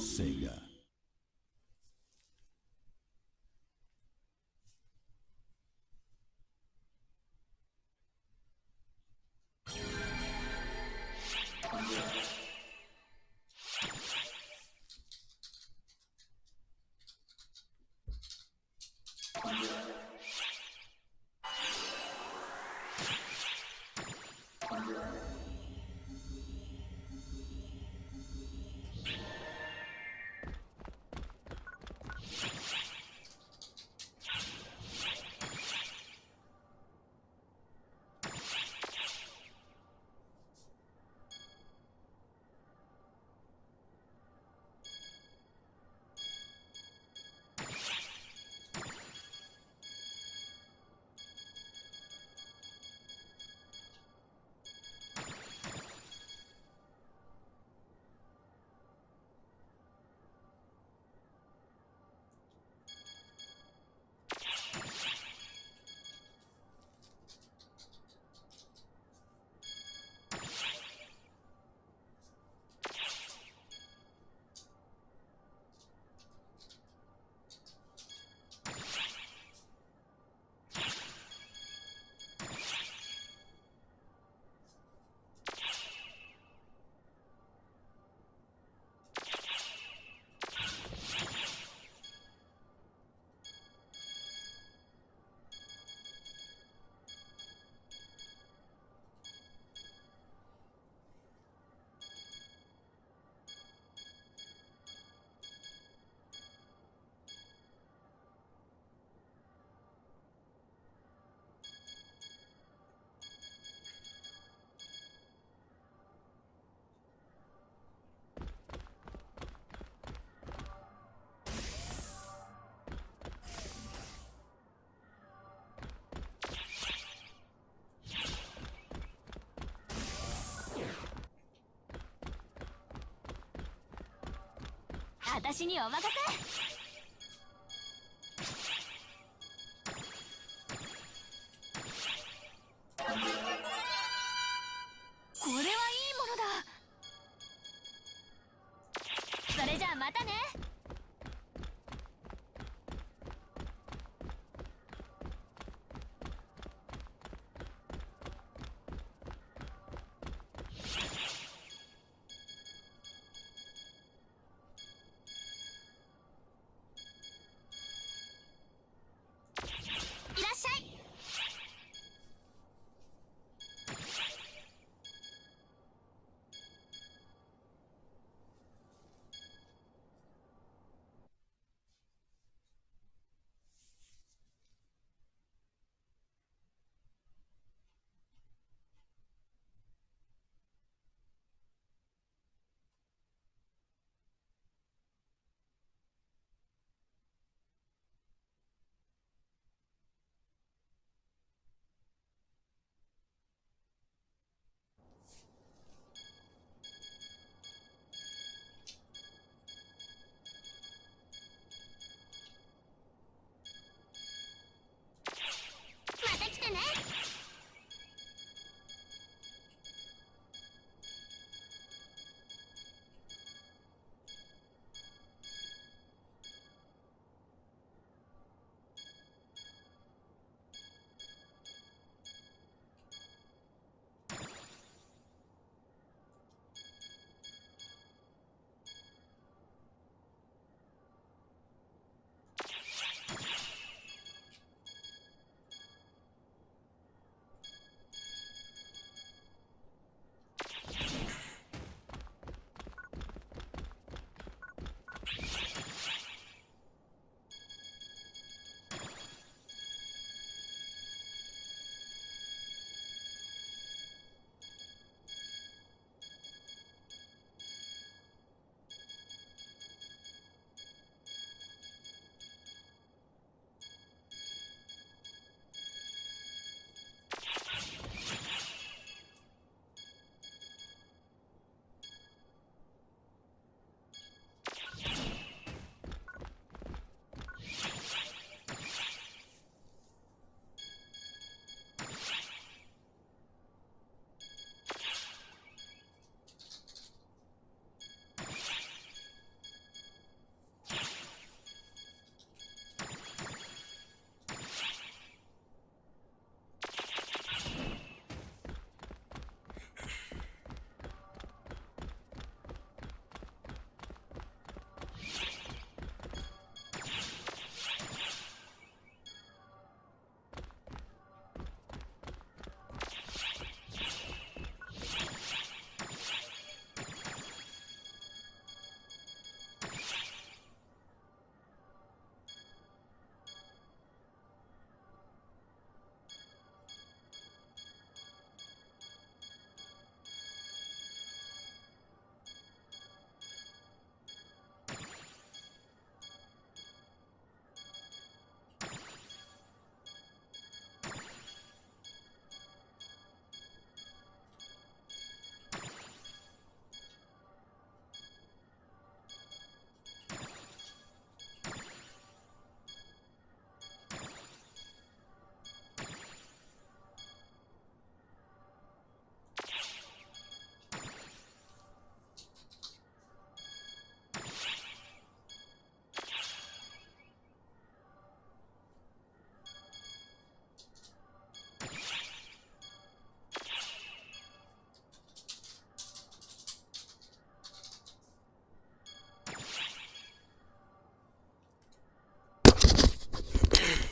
Sega. 私にお任せ。これはいいものだ。それじゃあまたね。いらっしゃい。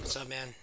What's up, man?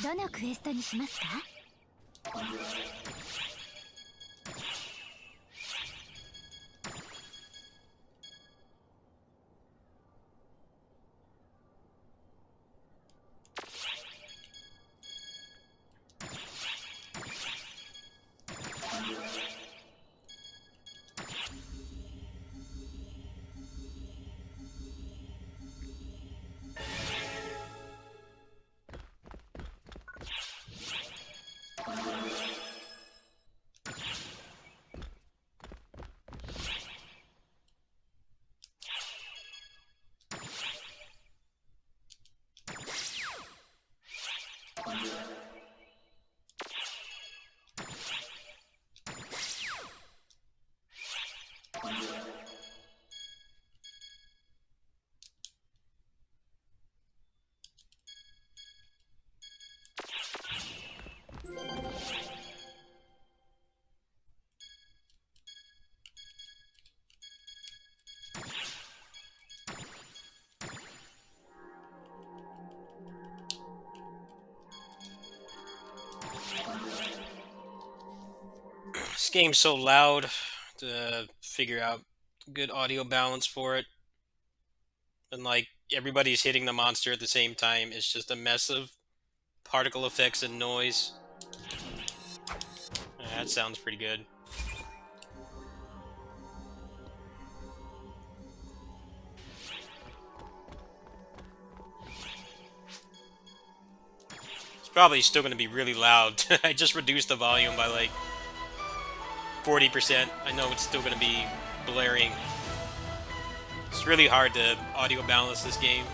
どのクエストにしますか？This game's so loud to figure out good audio balance for it. And like everybody's hitting the monster at the same time. It's just a mess of particle effects and noise. That sounds pretty good. It's probably still going to be really loud. I just reduced the volume by like 40%. I know it's still going to be blaring. It's really hard to audio balance this game.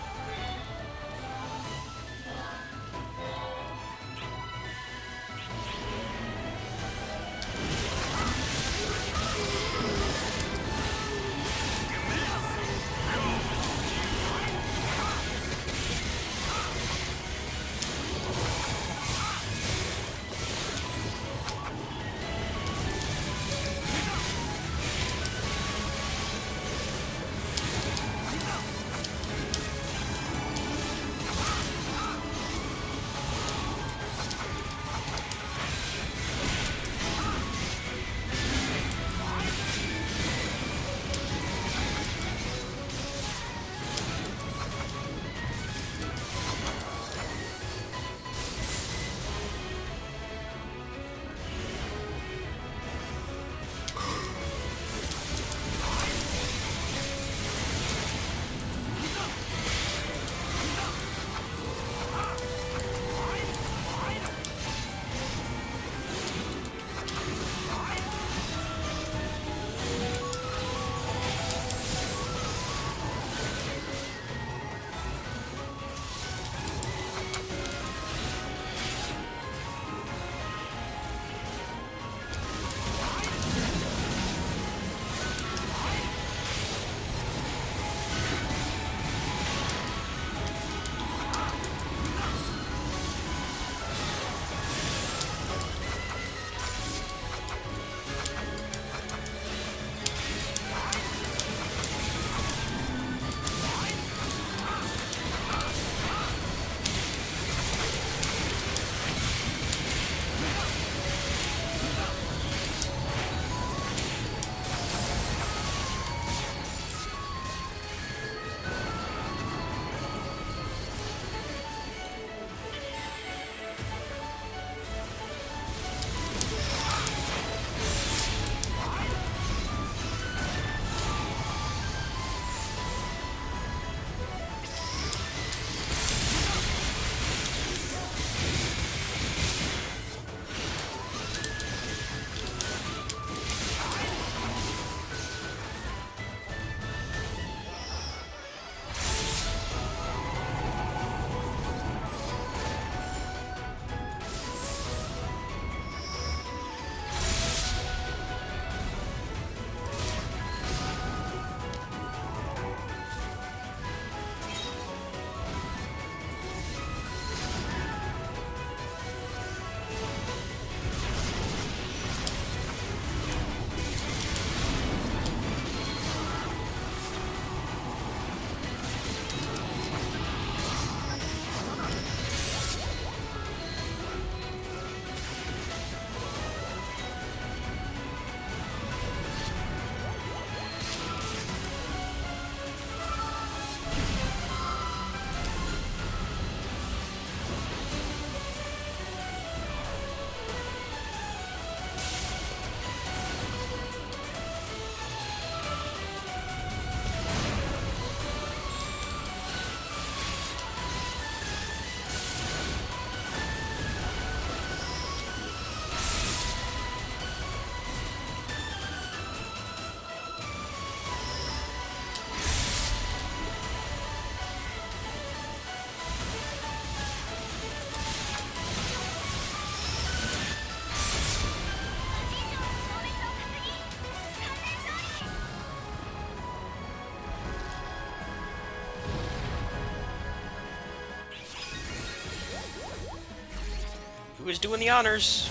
Who is doing the honors?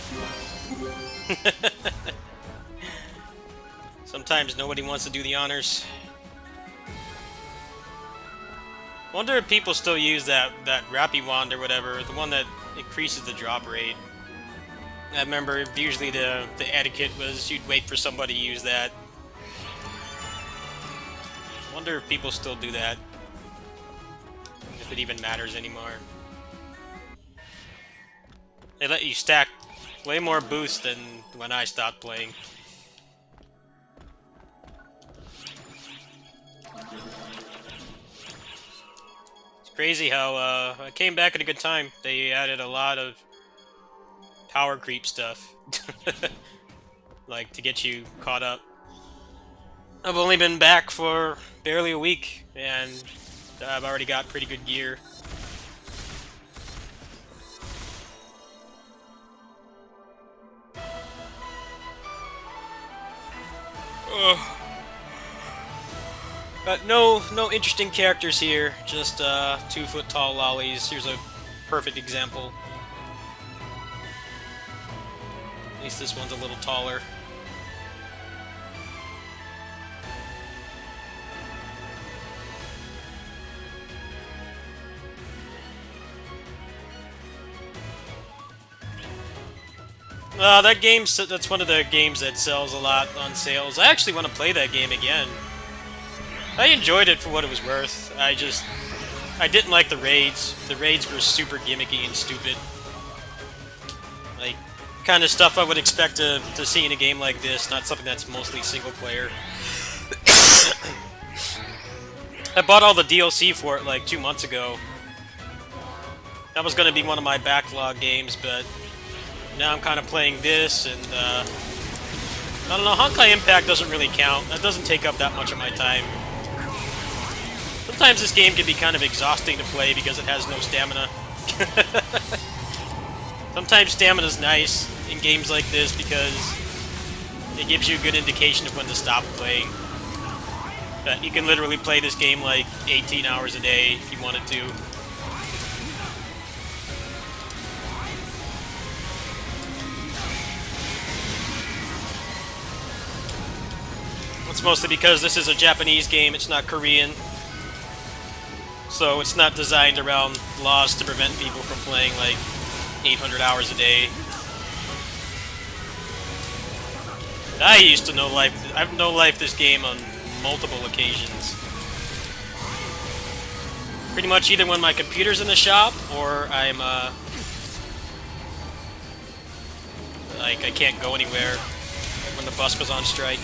Sometimes nobody wants to do the honors. Wonder if people still use that Rappy Wand or whatever, the one that increases the drop rate. I remember usually the etiquette was you'd wait for somebody to use that. Wonder if people still do that. If it even matters anymore. They let you stack way more boosts than when I stopped playing. It's crazy how I came back at a good time. They added a lot of power creep stuff. Like, to get you caught up. I've only been back for barely a week, and I've already got pretty good gear. Ugh. But no interesting characters here. Just 2-foot-tall lollies. Here's a perfect example. At least this one's a little taller. That that's one of the games that sells a lot on sales. I actually want to play that game again. I enjoyed it for what it was worth. I didn't like the raids. The raids were super gimmicky and stupid. Like, kind of stuff I would expect to see in a game like this, not something that's mostly single player. I bought all the DLC for it like 2 months ago. That was going to be one of my backlog games, but now I'm kind of playing this, and I don't know, Honkai Impact doesn't really count. That doesn't take up that much of my time. Sometimes this game can be kind of exhausting to play because it has no stamina. Sometimes stamina's nice in games like this because it gives you a good indication of when to stop playing. But you can literally play this game like 18 hours a day if you wanted to. It's mostly because this is a Japanese game, it's not Korean. So it's not designed around laws to prevent people from playing like 800 hours a day. I used to I've no-life this game on multiple occasions. Pretty much either when my computer's in the shop or I'm like I can't go anywhere when the bus was on strike.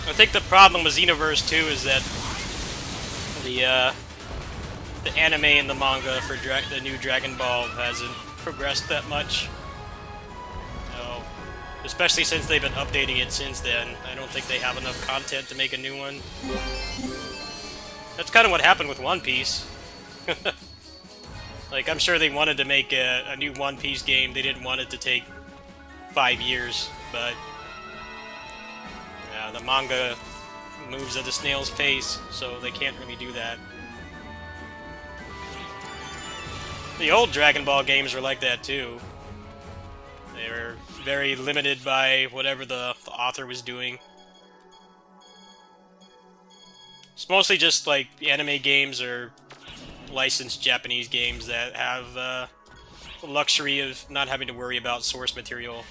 I think the problem with Xenoverse 2 is that the anime and the manga for the new Dragon Ball hasn't progressed that much. No. Especially since they've been updating it since then. I don't think they have enough content to make a new one. That's kind of what happened with One Piece. Like, I'm sure they wanted to make a new One Piece game. They didn't want it to take 5 years, but the manga moves at a snail's pace, so they can't really do that. The old Dragon Ball games were like that too. They were very limited by whatever the author was doing. It's mostly just like anime games or licensed Japanese games that have the luxury of not having to worry about source material.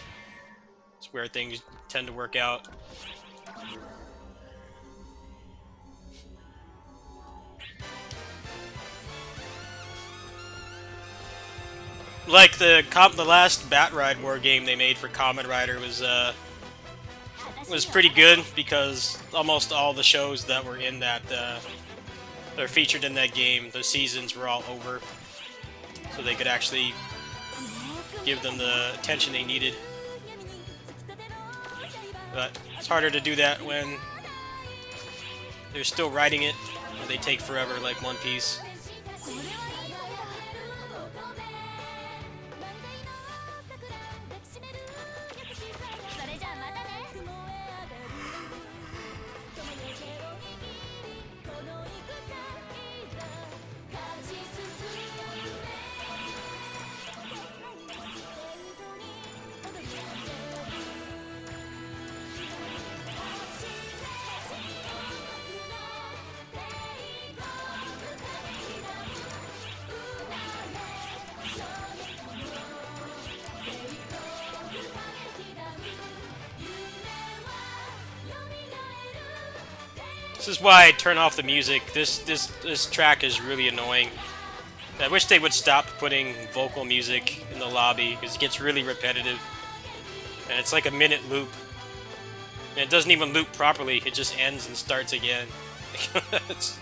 It's where things tend to work out. Like the last Batride War game they made for Kamen Rider was pretty good because almost all the shows that were in that that are featured in that game, the seasons were all over, so they could actually give them the attention they needed. But it's harder to do that when they're still writing it, and they take forever, like One Piece. This is why I turn off the music. This track is really annoying. I wish they would stop putting vocal music in the lobby because it gets really repetitive. And it's like a minute loop. And it doesn't even loop properly, it just ends and starts again. It's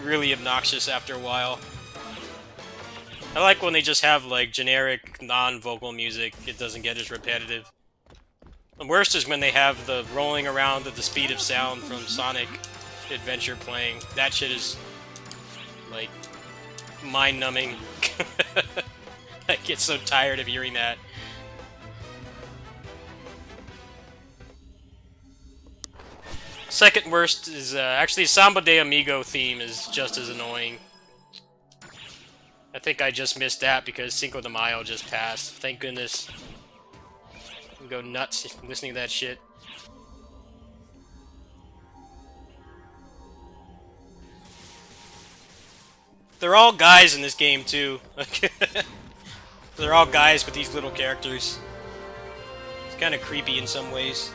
really obnoxious after a while. I like when they just have like generic non-vocal music, it doesn't get as repetitive. The worst is when they have the rolling around at the speed of sound from Sonic Adventure playing. That shit is like mind-numbing. I get so tired of hearing that. Second worst is actually Samba de Amigo theme is just as annoying. I think I just missed that because Cinco de Mayo just passed. Thank goodness. I can go nuts listening to that shit. They're all guys in this game too. They're all guys with these little characters. It's kind of creepy in some ways.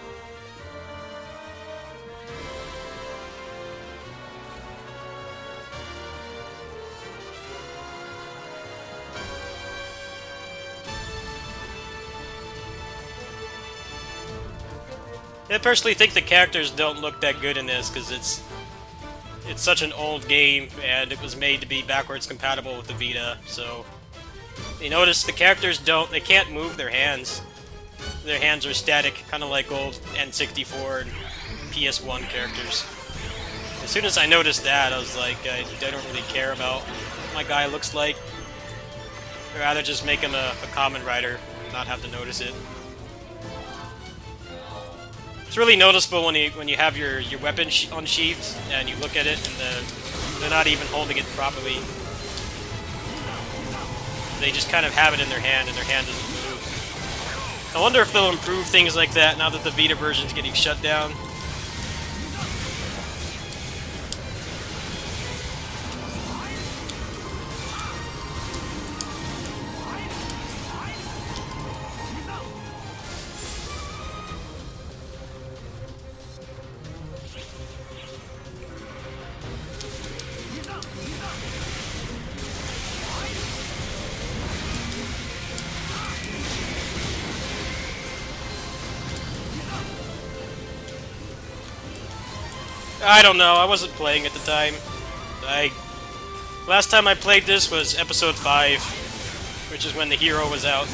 I personally think the characters don't look that good in this because it's such an old game and it was made to be backwards compatible with the Vita. So you notice the characters they can't move their hands. Their hands are static, kind of like old N64 and PS1 characters. As soon as I noticed that, I was like, I don't really care about what my guy looks like. I'd rather just make him a Kamen Rider and not have to notice it. It's really noticeable when you have your weapon unsheathed and you look at it and they're not even holding it properly. They just kind of have it in their hand and their hand doesn't move. I wonder if they'll improve things like that now that the Vita version's getting shut down. I don't know. I wasn't playing at the time. I Last time I played this was episode 5, which is when the hero was out.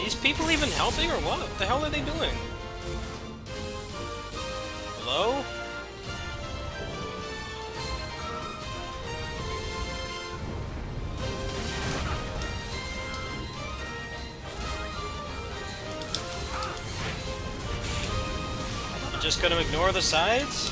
These people even helping or what? What the hell are they doing? Hello? You just gonna ignore the sides?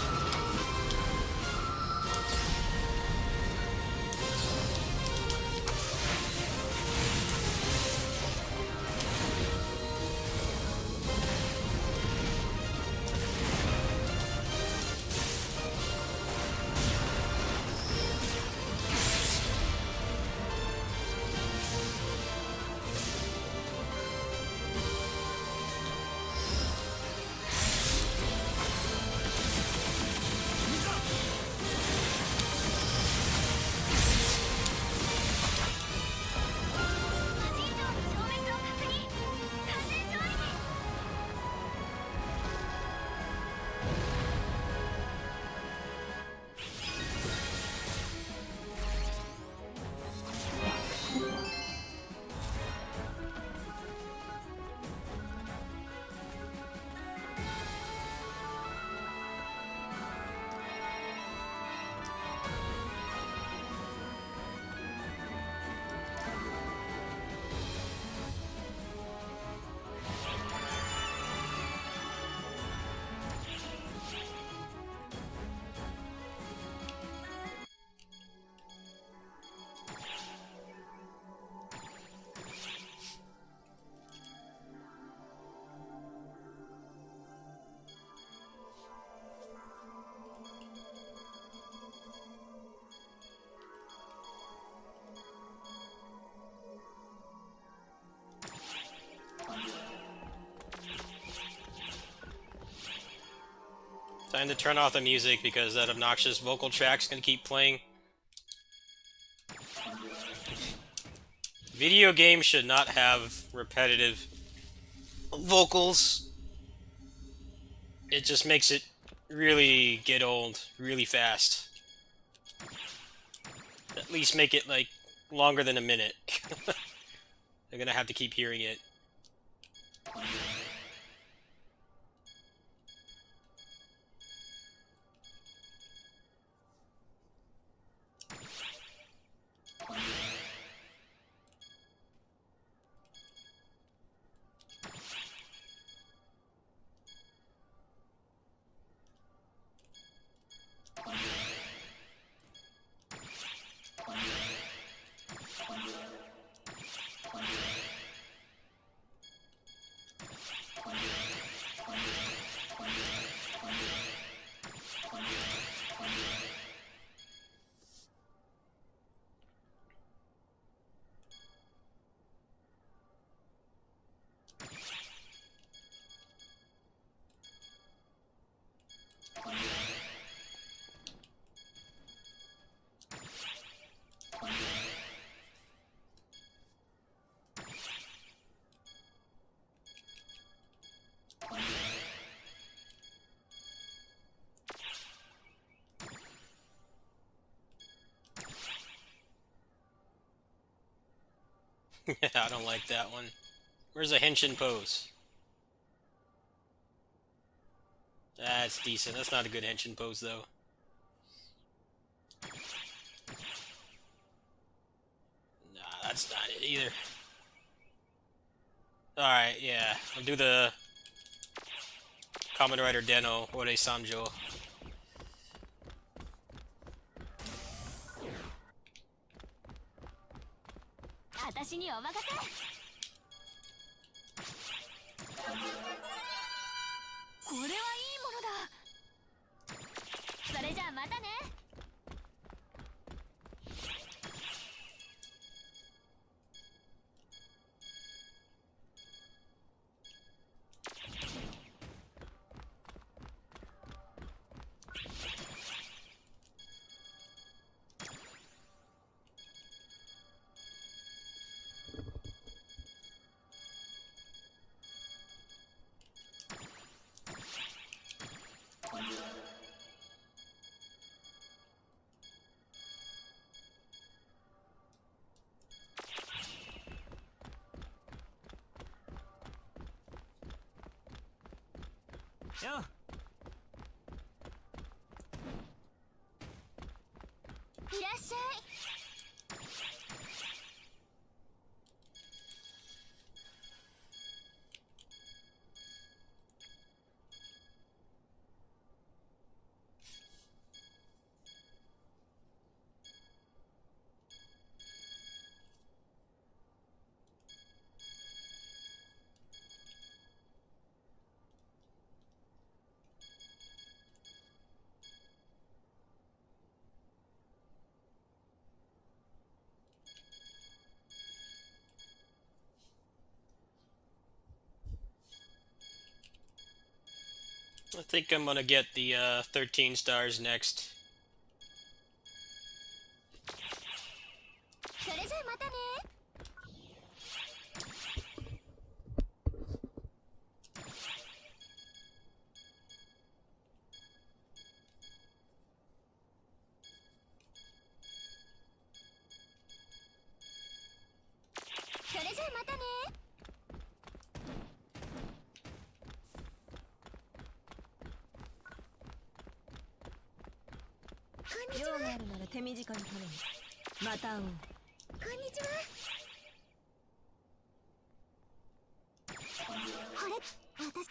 Time to turn off the music because that obnoxious vocal track's gonna keep playing. Video games should not have repetitive vocals. It just makes it really get old really fast. At least make it like longer than a minute. They're gonna have to keep hearing it. Yeah, I don't like that one. Where's a henshin pose? That's decent. That's not a good henshin pose, though. Nah, that's not it either. Alright, yeah. I'll do the Kamen Rider Den-O, Ore Sanjo. Yo. いらっしゃい。I think I'm gonna get the 13 stars next. それじゃあまたね。それじゃあまたね。用があるなら手短に頼む。また会おう。こんにちは。あれ、私。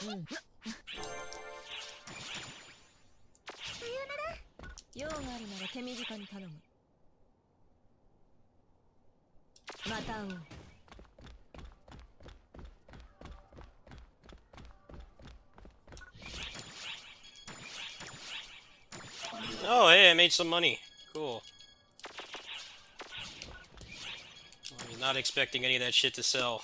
うん。さようなら。用があるなら手短に頼む。また会おう。Oh, hey, I made some money. Cool. I was not expecting any of that shit to sell.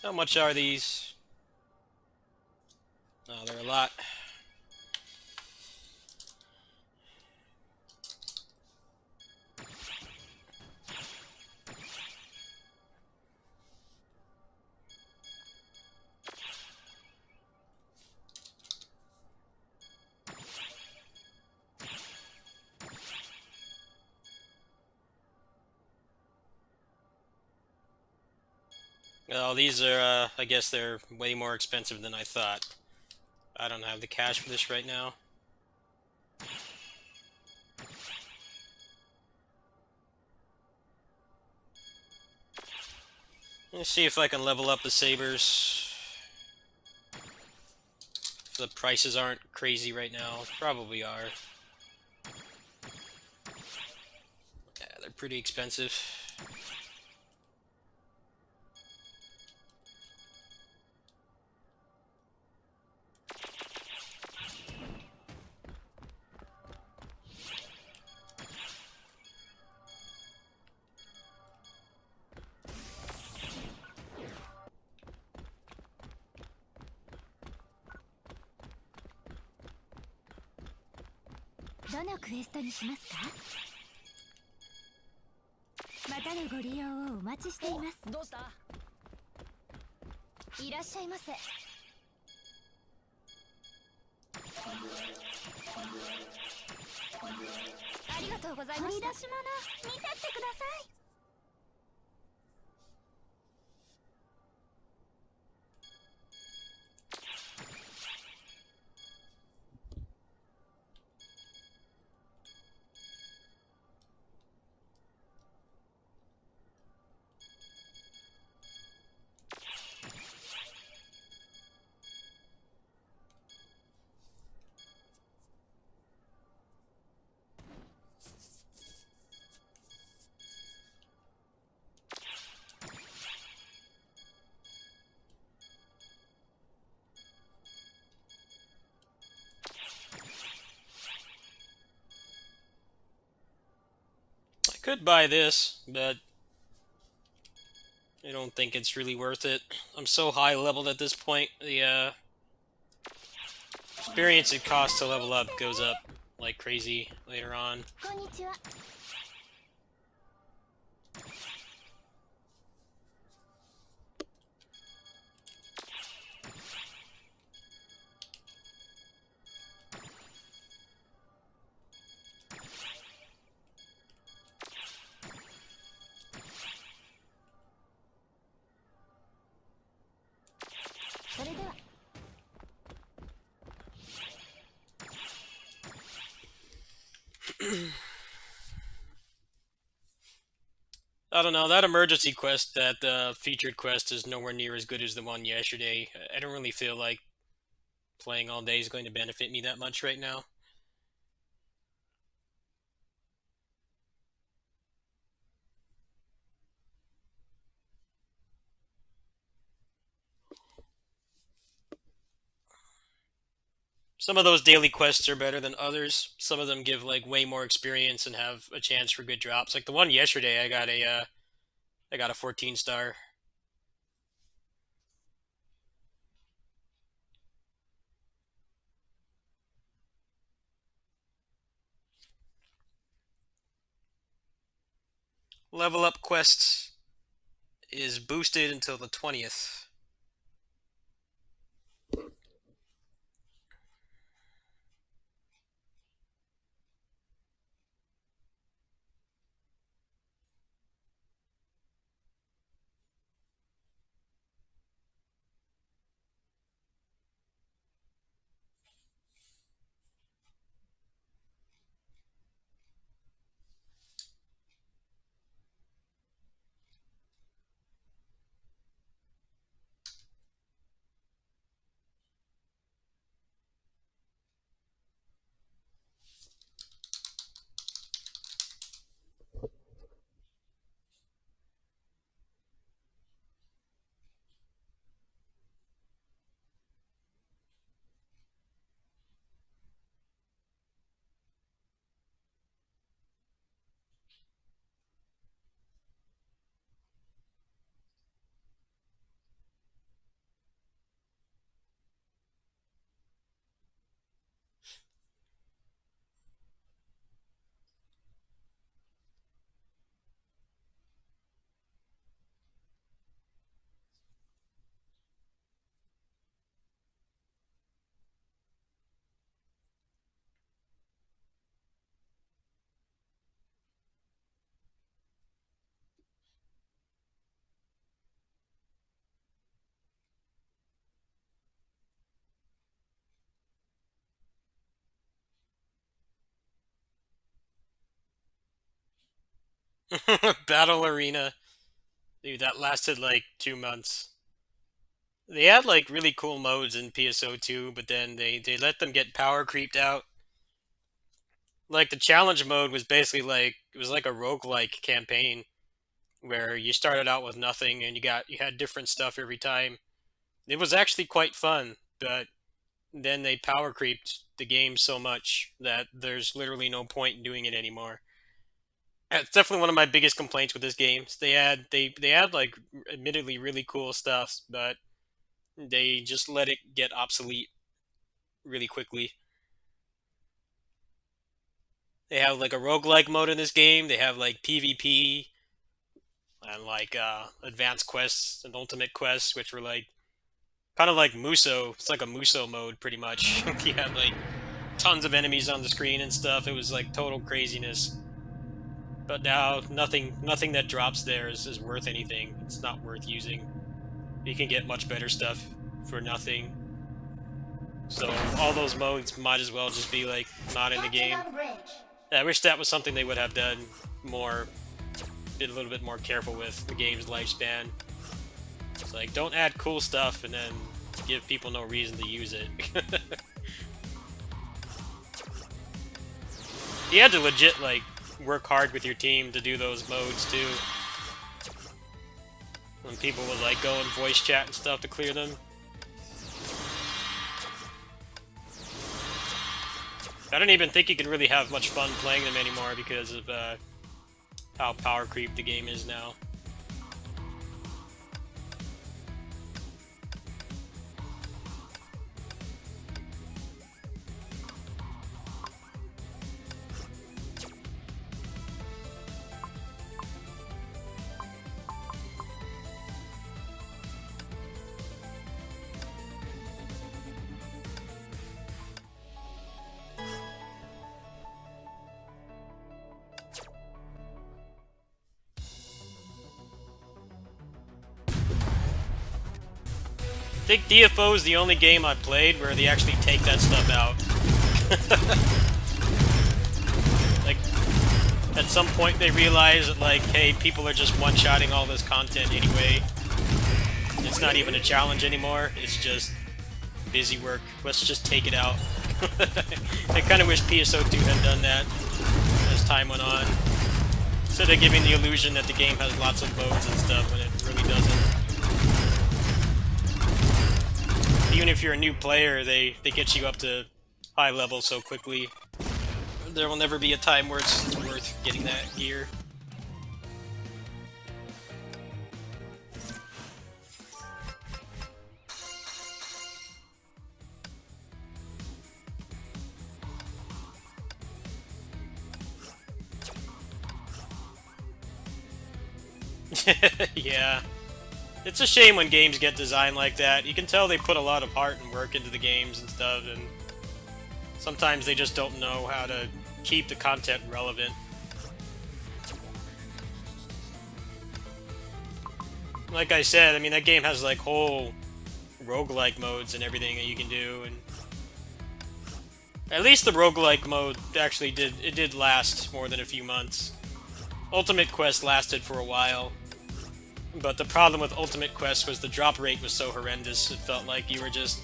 How much are these? Oh, they're a lot. Well, these are, I guess they're way more expensive than I thought. I don't have the cash for this right now. Let's see if I can level up the sabers. If the prices aren't crazy right now. Probably are. Yeah, they're pretty expensive.どのクエストにしますか？またのご利用をお待ちしています。どうした？いらっしゃいませ。ありがとうございました。掘り出し物見てってください。I could buy this, but I don't think it's really worth it. I'm so high leveled at this point. The experience it costs to level up goes up like crazy later on. こんにちは。それでは。I don't know, that emergency quest, that featured quest is nowhere near as good as the one yesterday. I don't really feel like playing all day is going to benefit me that much right now. Some of those daily quests are better than others. Some of them give like way more experience and have a chance for good drops. Like the one yesterday, I got a 14 star. Level up quests is boosted until the 20th. Battle Arena. Dude, that lasted like 2 months. They had like really cool modes in PSO2, but then they let them get power creeped out. Like the challenge mode was basically like it was like a roguelike campaign where you started out with nothing and you had different stuff every time. It was actually quite fun, but then they power creeped the game so much that there's literally no point in doing it anymore. It's definitely one of my biggest complaints with this game. They had like admittedly really cool stuff, but they just let it get obsolete really quickly. They have like a roguelike mode in this game. They have like PvP and like advanced quests and ultimate quests, which were like kind of like Muso. It's like a Muso mode pretty much. You had like tons of enemies on the screen and stuff. It was like total craziness. But now nothing that drops there is worth anything. It's not worth using. You can get much better stuff for nothing. So all those modes might as well just be like not in the game. I wish that was something they would have done more, been a little bit more careful with the game's lifespan. It's like don't add cool stuff and then give people no reason to use it. You had to legit like work hard with your team to do those modes too. When people would like go and voice chat and stuff to clear them. I don't even think you can really have much fun playing them anymore because of how power creep the game is now. I think DFO is the only game I've played where they actually take that stuff out. Like, at some point they realize that, like, hey, people are just one-shotting all this content anyway. It's not even a challenge anymore, it's just busy work. Let's just take it out. I kind of wish PSO2 had done that as time went on. Instead of giving the illusion that the game has lots of modes and stuff when it really doesn't. Even if you're a new player, they get you up to high level so quickly. There will never be a time where it's worth getting that gear. Yeah. It's a shame when games get designed like that. You can tell they put a lot of heart and work into the games and stuff, and sometimes they just don't know how to keep the content relevant. Like I said, I mean, that game has like whole roguelike modes and everything that you can do, and at least the roguelike mode actually did last more than a few months. Ultimate Quest lasted for a while. But the problem with Ultimate Quest was the drop rate was so horrendous, it felt like you were just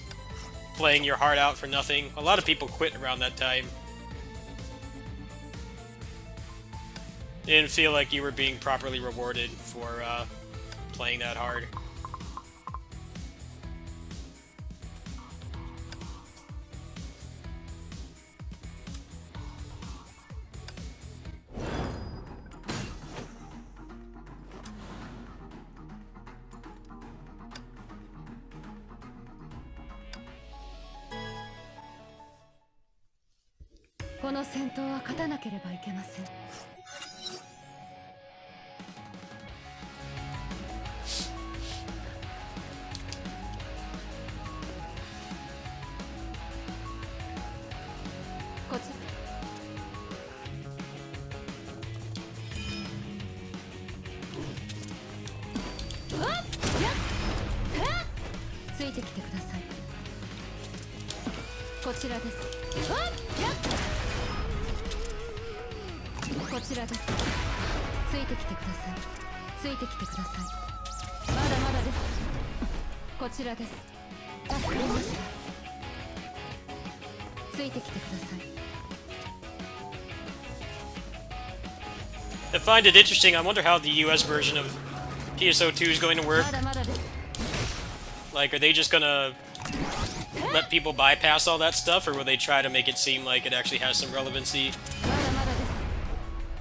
playing your heart out for nothing. A lot of people quit around that time. It didn't feel like you were being properly rewarded for playing that hard. This この戦闘は勝たなければいけません。こちら。うわっ！やっ！ついてきてください。こちらです。うわっ！やっ！こちらです。ついてきてください。ついてきてください。まだまだです。こちらです。助かりました。ついてきてください。 I find it interesting. I wonder how the US version of PSO2 is going to work. まだまだです。 Like, are they just gonna let people bypass all that stuff, or will they try to make it seem like it actually has some relevancy? まだまだです。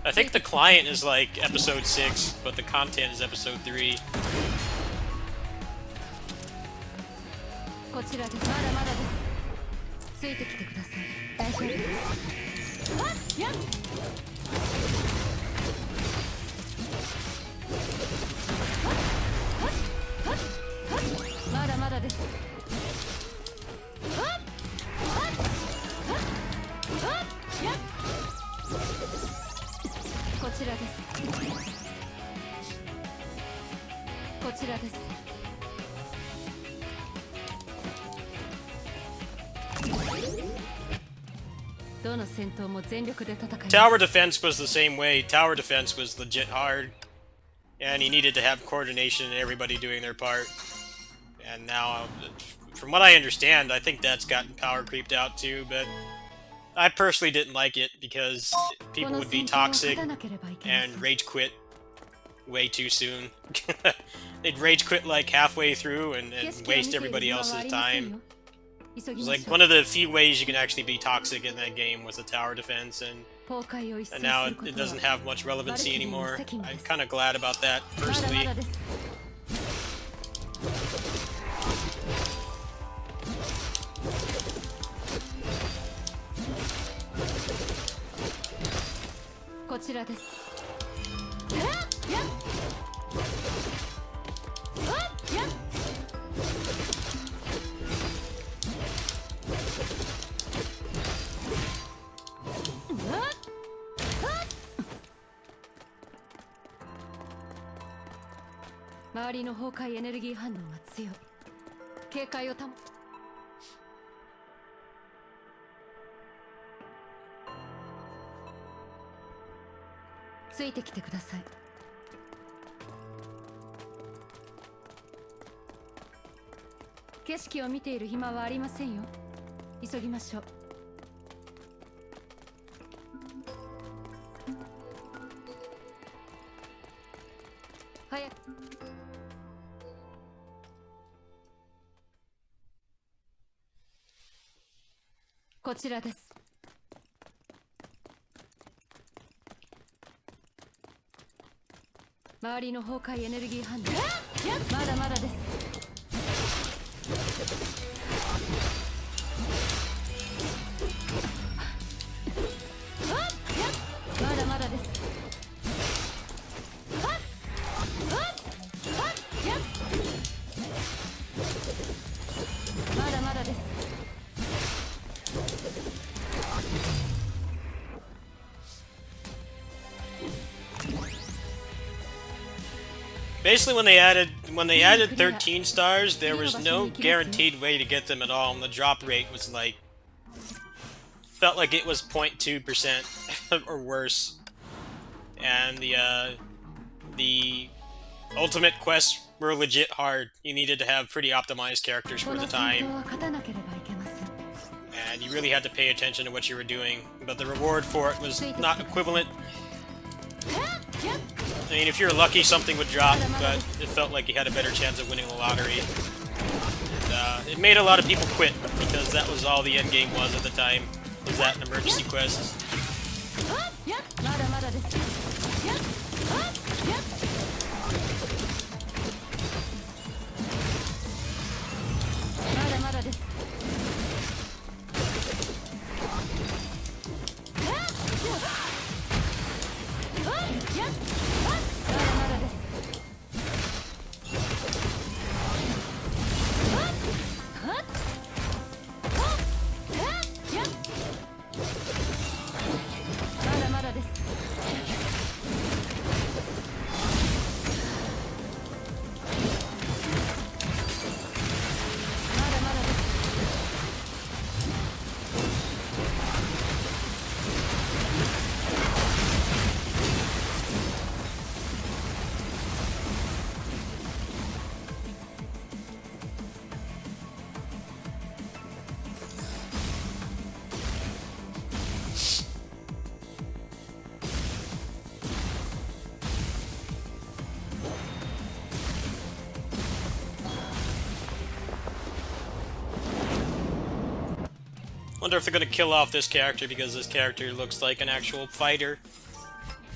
I think the client is like episode 6, but the content is episode 3. こちらです。まだまだです。ついてきてください。大丈夫です。はっやっまだまだです。こちらです。こちらです。どの戦闘も全力で戦います。 Tower defense was the same way. Tower defense was legit hard, and you needed to have coordination and everybody doing their part. And now, from what I understand, I think that's gotten power creeped out too, but I personally didn't like it because people would be toxic and rage quit way too soon. They'd rage quit like halfway through and waste everybody else's time. It was like one of the few ways you can actually be toxic in that game was the tower defense, and now it doesn't have much relevancy anymore. I'm kind of glad about that, personally. こちらです。周りの崩壊エネルギー反応が強い。警戒を保ついてきてください。景色を見ている暇はありませんよ。急ぎましょう。早く。こちらです。周りの崩壊エネルギー反応まだまだです。まだまだです。まだまだです。 Basically, when they added 13 stars, there was no guaranteed way to get them at all, and the drop rate was like felt like it was 0.2% or worse. And the ultimate quests were legit hard. You needed to have pretty optimized characters for the time, and you really had to pay attention to what you were doing. But the reward for it was not equivalent. I mean, if you're lucky, something would drop, but it felt like you had a better chance of winning the lottery. And, it made a lot of people quit, because that was all the endgame was at the time, was that an emergency quest. Wonder if they're gonna kill off this character because this character looks like an actual fighter,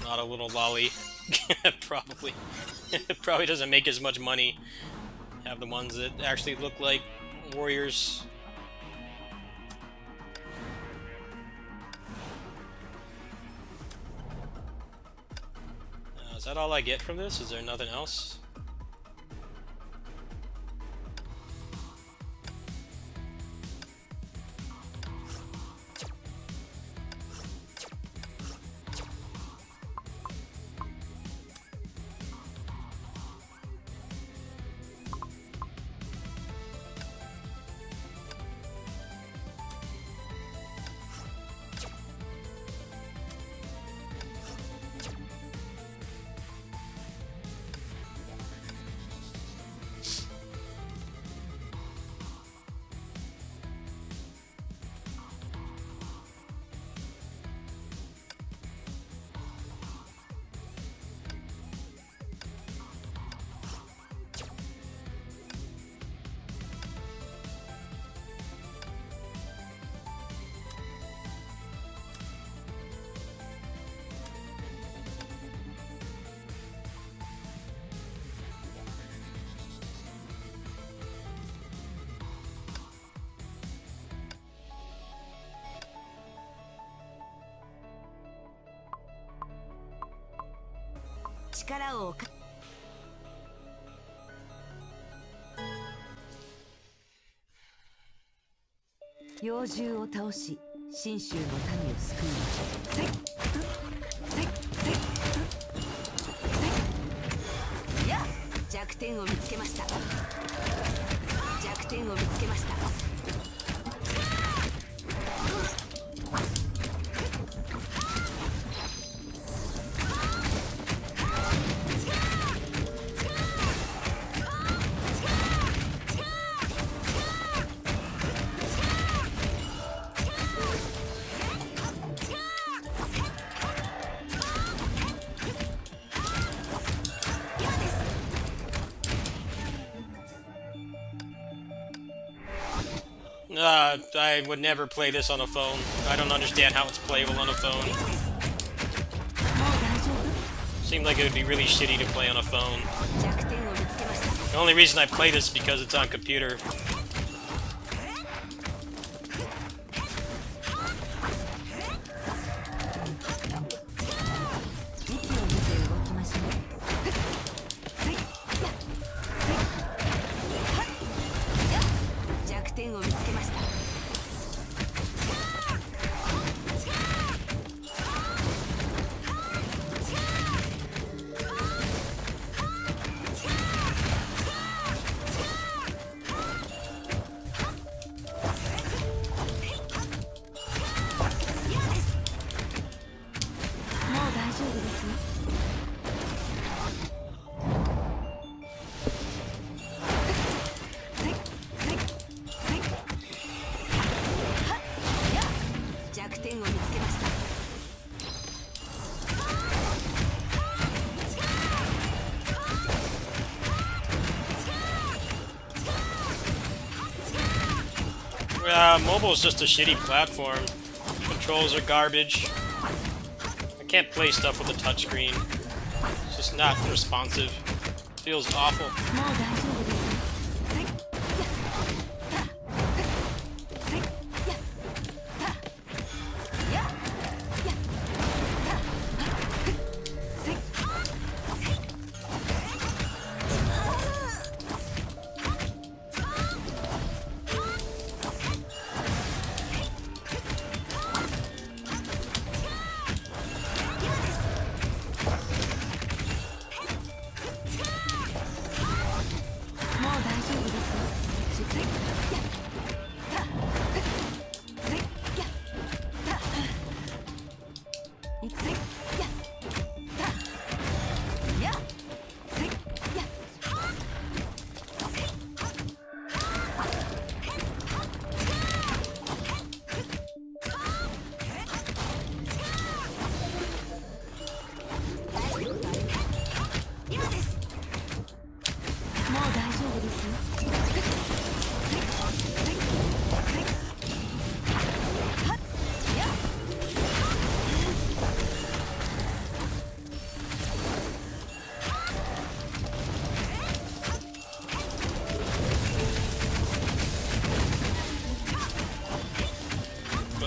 not a little lolly. Probably. It probably doesn't make as much money. Have the ones that actually look like warriors. Is that all I get from this? Is there nothing else?力をか妖獣を倒し信州の民を救う。せっせっせっせっや弱点を見つけました。弱点を見つけました。I would never play this on a phone. I don't understand how it's playable on a phone. Seemed like it would be really shitty to play on a phone. The only reason I play this is because it's on computer. Mobile is just a shitty platform. Controls are garbage. I can't play stuff with a touchscreen. It's just not responsive. Feels awful.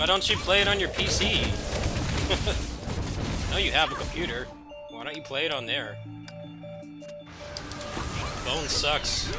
Why don't you play it on your PC? I know you have a computer. Why don't you play it on there? Phone sucks.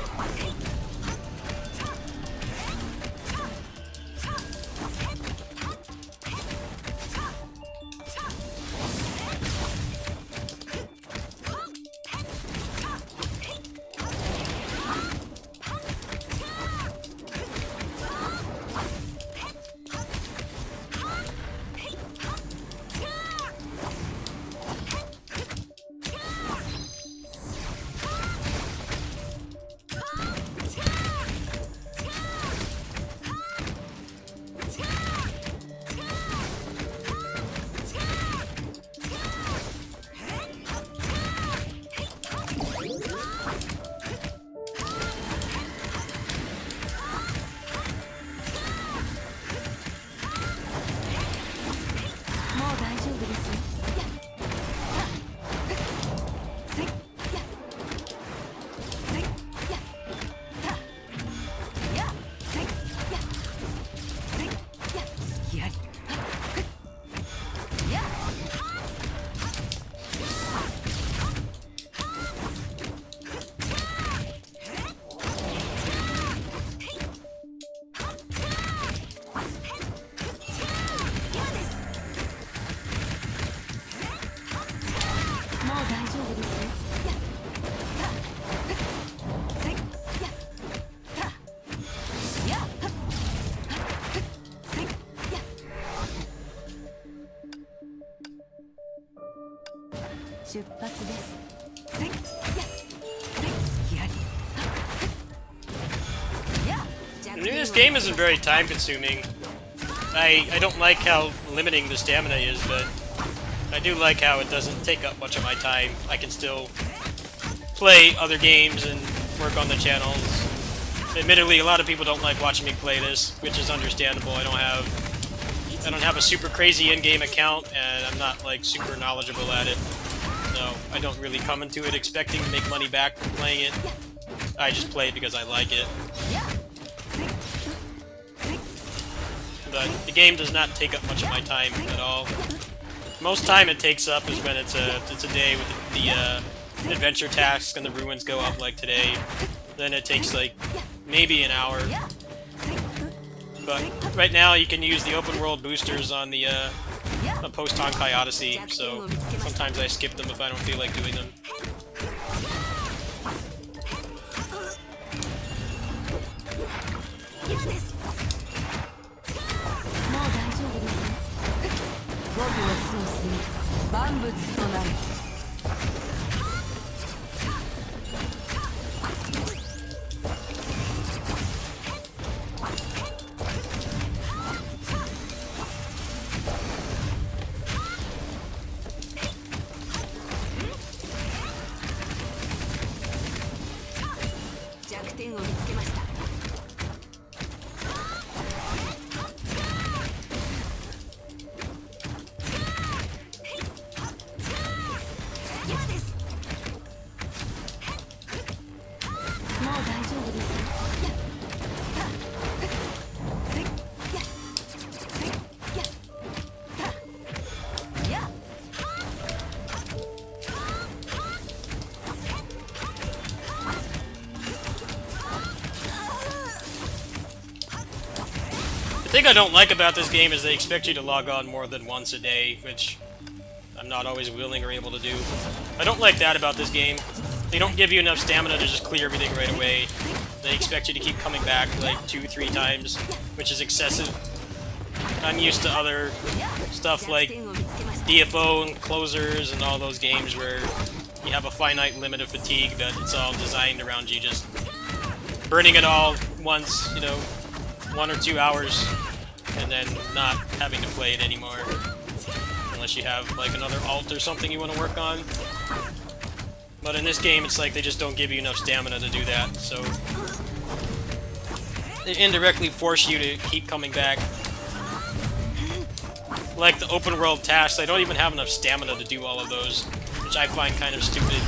This game isn't very time consuming. I don't like how limiting the stamina is, but I do like how it doesn't take up much of my time. I can still play other games and work on the channels. Admittedly, a lot of people don't like watching me play this, which is understandable. I don't have a super crazy in-game account, and I'm not like super knowledgeable at it. So I don't really come into it expecting to make money back from playing it. I just play it because I like it. But the game does not take up much of my time at all. Most time it takes up is when it's a day with the adventure tasks and the ruins go up like today. Then it takes like maybe an hour. But right now you can use the open world boosters on the post-Honkai Odyssey, so sometimes I skip them if I don't feel like doing them. The thing I don't like about this game is they expect you to log on more than once a day, which I'm not always willing or able to do. I don't like that about this game. They don't give you enough stamina to just clear everything right away. They expect you to keep coming back like 2-3 times, which is excessive. I'm used to other stuff like DFO and closers and all those games where you have a finite limit of fatigue that it's all designed around you just burning it all once, you know, 1 or 2 hours, and then not having to play it anymore. Unless you have like another alt or something you want to work on. But in this game, it's like they just don't give you enough stamina to do that, so they indirectly force you to keep coming back. Like the open world tasks, I don't even have enough stamina to do all of those, which I find kind of stupid.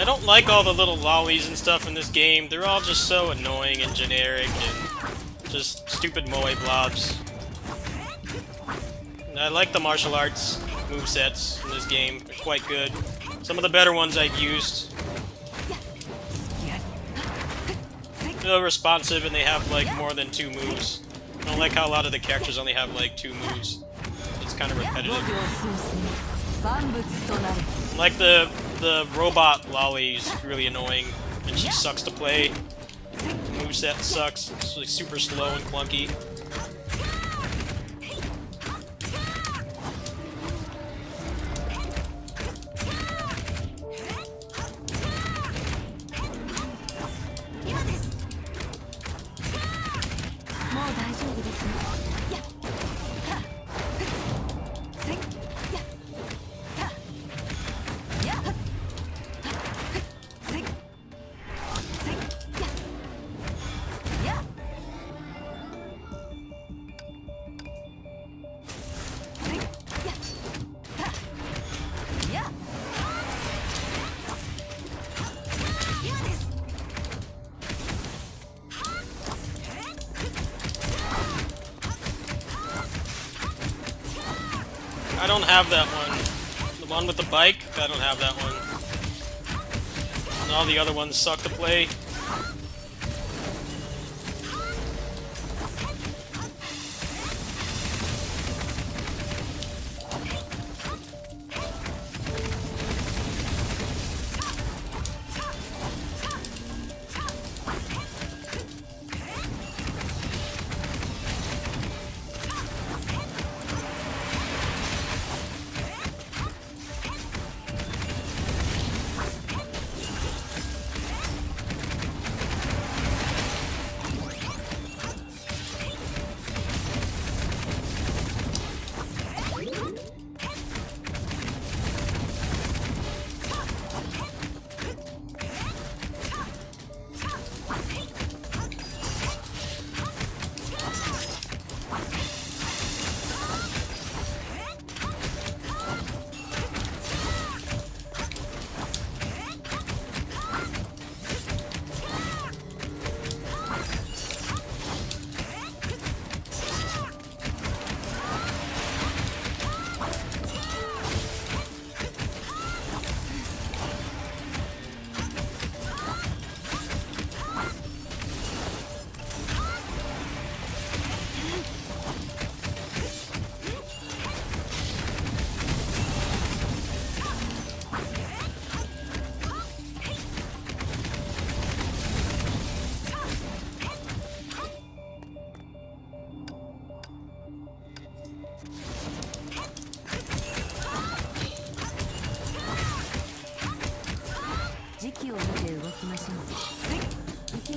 I don't like all the little lollies and stuff in this game. They're all just so annoying and generic and just stupid moe blobs. And I like the martial arts movesets in this game. They're quite good. Some of the better ones I've used. They're responsive and they have like more than 2 moves. I don't like how a lot of the characters only have like 2 moves. It's kind of repetitive. Like the robot lolly is really annoying and she sucks to play. The moveset sucks. It's like super slow and clunky. I don't have that one. The one with the bike, I don't have that one. And all the other ones suck to play.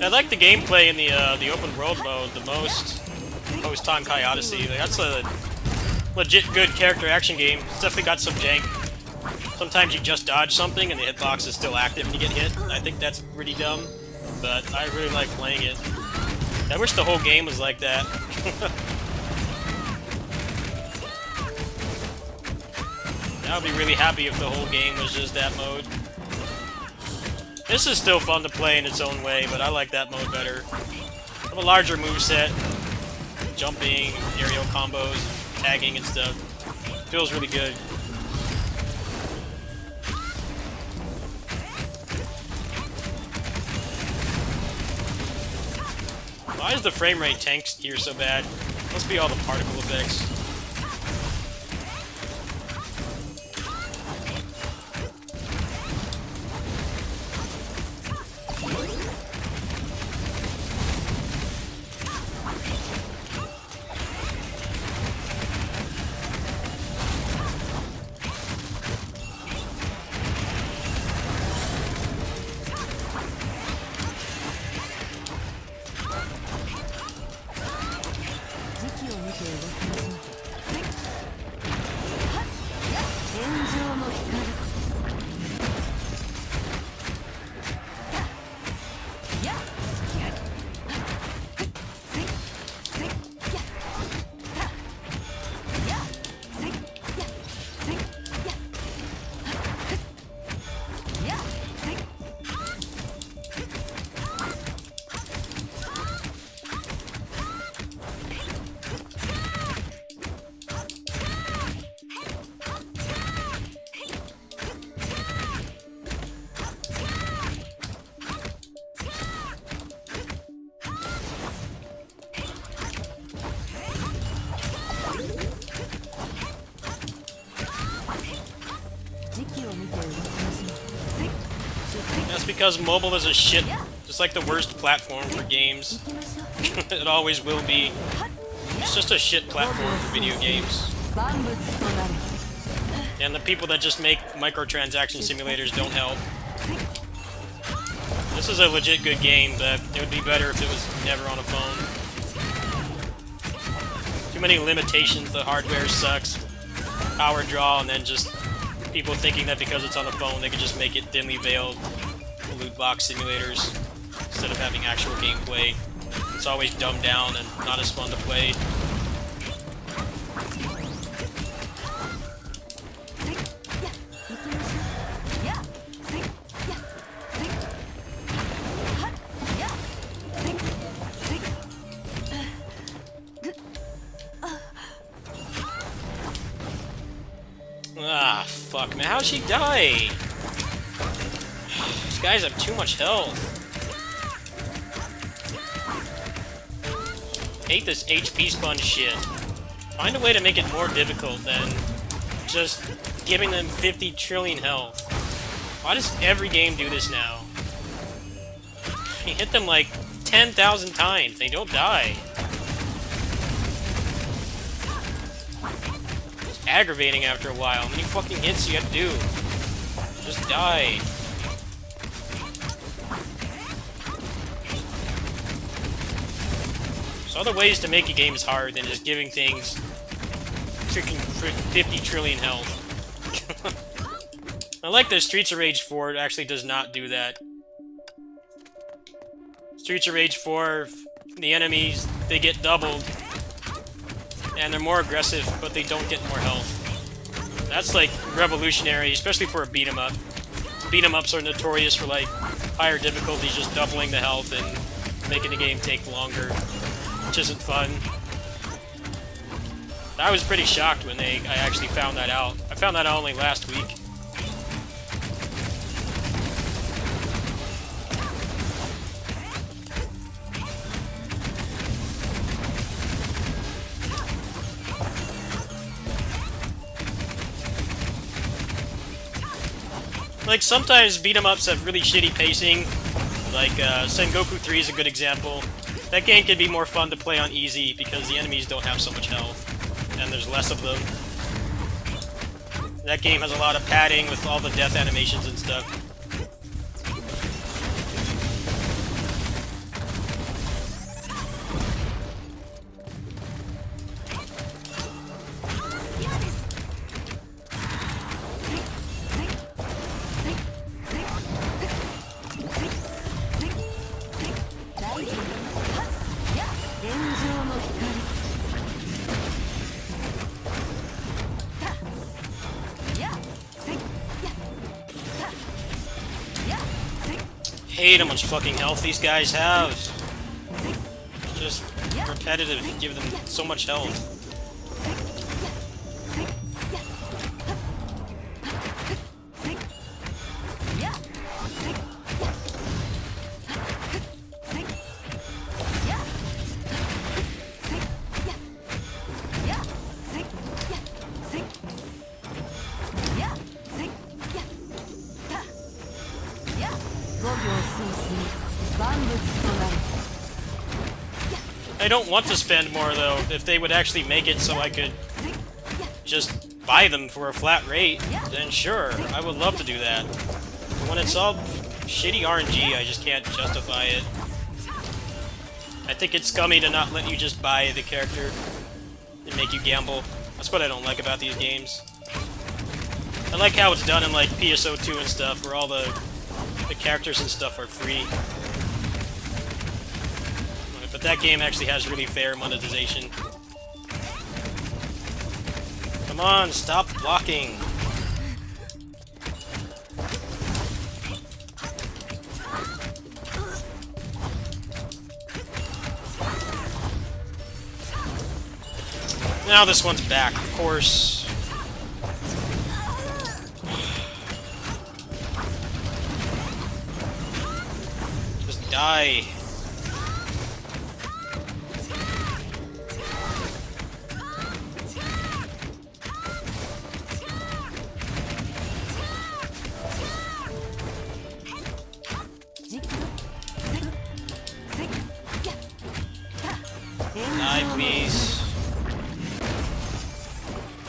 I like the gameplay in the open world mode the most. Post Honkai Odyssey. Like, that's a legit good character action game. It's definitely got some jank. Sometimes you just dodge something and the hitbox is still active when you get hit. I think that's pretty dumb, but I really like playing it. I wish the whole game was like that. I would be really happy if the whole game was just that mode. This is still fun to play in its own way, but I like that mode better. I have a larger moveset, jumping, aerial combos, tagging and stuff. Feels really good. Why is the frame rate tanked here so bad? Must be all the particle effects. 時期を見て動きましょう。 That's because mobile is a shit, just like the worst platform for games. It always will be. It's just a shit platform for video games. 万物となる。 And the people that just make microtransaction simulators don't help. This is a legit good game, but it would be better if it was never on a phone. Too many limitations, the hardware sucks, power draw, and then just people thinking that because it's on the phone they could just make it thinly veiled loot box simulators instead of having actual gameplay. It's always dumbed down and not as fun to play. Ah, fuck, man. How'd she die? These guys have too much health. Hate this HP sponge shit. Find a way to make it more difficult than just giving them 50 trillion health. Why does every game do this now? You hit them like 10,000 times, they don't die. It's aggravating after a while. How many fucking hits you have to do? Just die. There's other ways to make a game hard than just giving things freaking 50 trillion health. I like that Streets of Rage 4 actually does not do that. Streets of Rage 4, the enemies, they get doubled. And they're more aggressive, but they don't get more health. That's like revolutionary, especially for a beat 'em up. Beat 'em ups are notorious for like higher difficulties, just doubling the health and making the game take longer, which isn't fun. I was pretty shocked when I actually found that out. I found that out only last week. Like, sometimes beat-em-ups have really shitty pacing. Like, Sengoku 3 is a good example. That game can be more fun to play on easy because the enemies don't have so much health. And there's less of them. That game has a lot of padding with all the death animations and stuff. Hate how much fucking health these guys have. Just repetitive, you give them so much health. I don't want to spend more though. If they would actually make it so I could just buy them for a flat rate, then sure, I would love to do that. But when it's all shitty RNG, I just can't justify it. I think it's scummy to not let you just buy the character and make you gamble. That's what I don't like about these games. I like how it's done in like PSO2 and stuff, where all the characters and stuff are free. But that game actually has really fair monetization. Come on, stop blocking! Now this one's back, of course. Just die. please.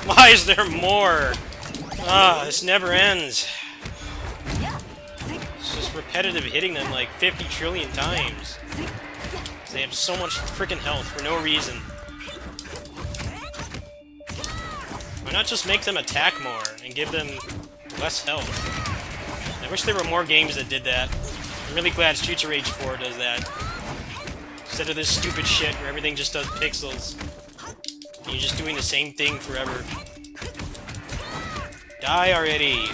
Why is there more? Ah, this never ends. It's just repetitive hitting them like 50 trillion times. They have so much freaking health for no reason. Why not just make them attack more and give them less health? I wish there were more games that did that. I'm really glad Streets of Rage 4 does that. Instead of this stupid shit where everything just does pixels. And you're just doing the same thing forever. Die already!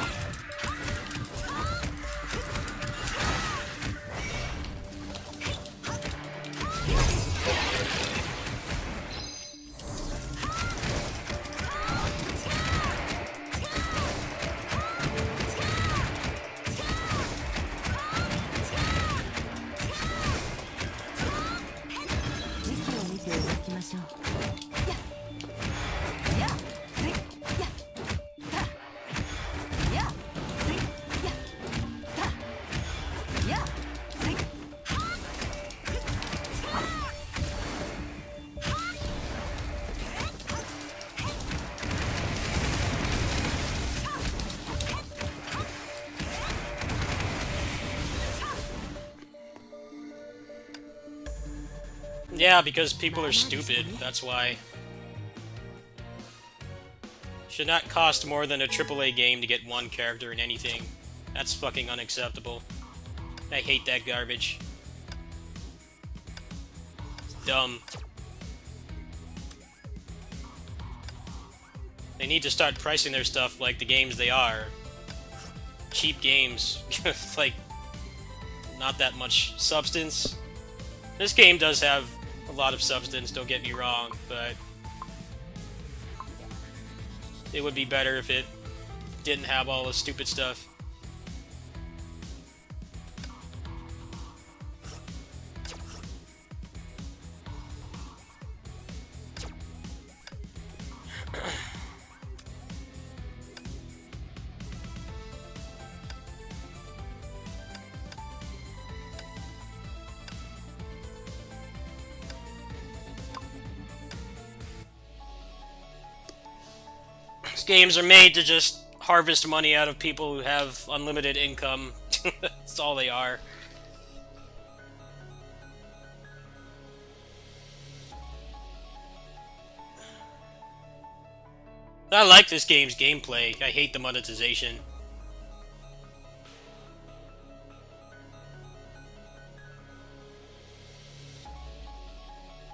Yeah, because people are stupid, that's why. Should not cost more than a AAA game to get one character in anything. That's fucking unacceptable. I hate that garbage. It's dumb. They need to start pricing their stuff like the games they are. Cheap games. Like, not that much substance. This game does have a lot of substance, don't get me wrong, but it would be better if it didn't have all the stupid stuff. Games are made to just harvest money out of people who have unlimited income. That's all they are. I like this game's gameplay. I hate the monetization.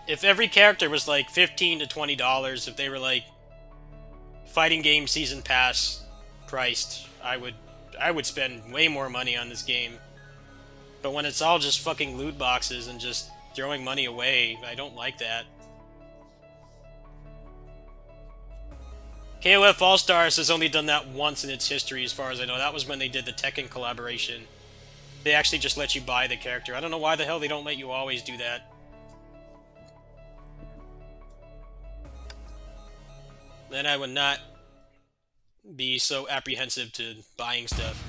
If every character was like $15 to $20, if they were like fighting game season pass priced, I would spend way more money on this game. But when it's all just fucking loot boxes and just throwing money away, I don't like that. KOF All-Stars has only done that once in its history as far as I know. That was when they did the Tekken collaboration. They actually just let you buy the character. I don't know why the hell they don't let you always do that. Then I would not be so apprehensive to buying stuff.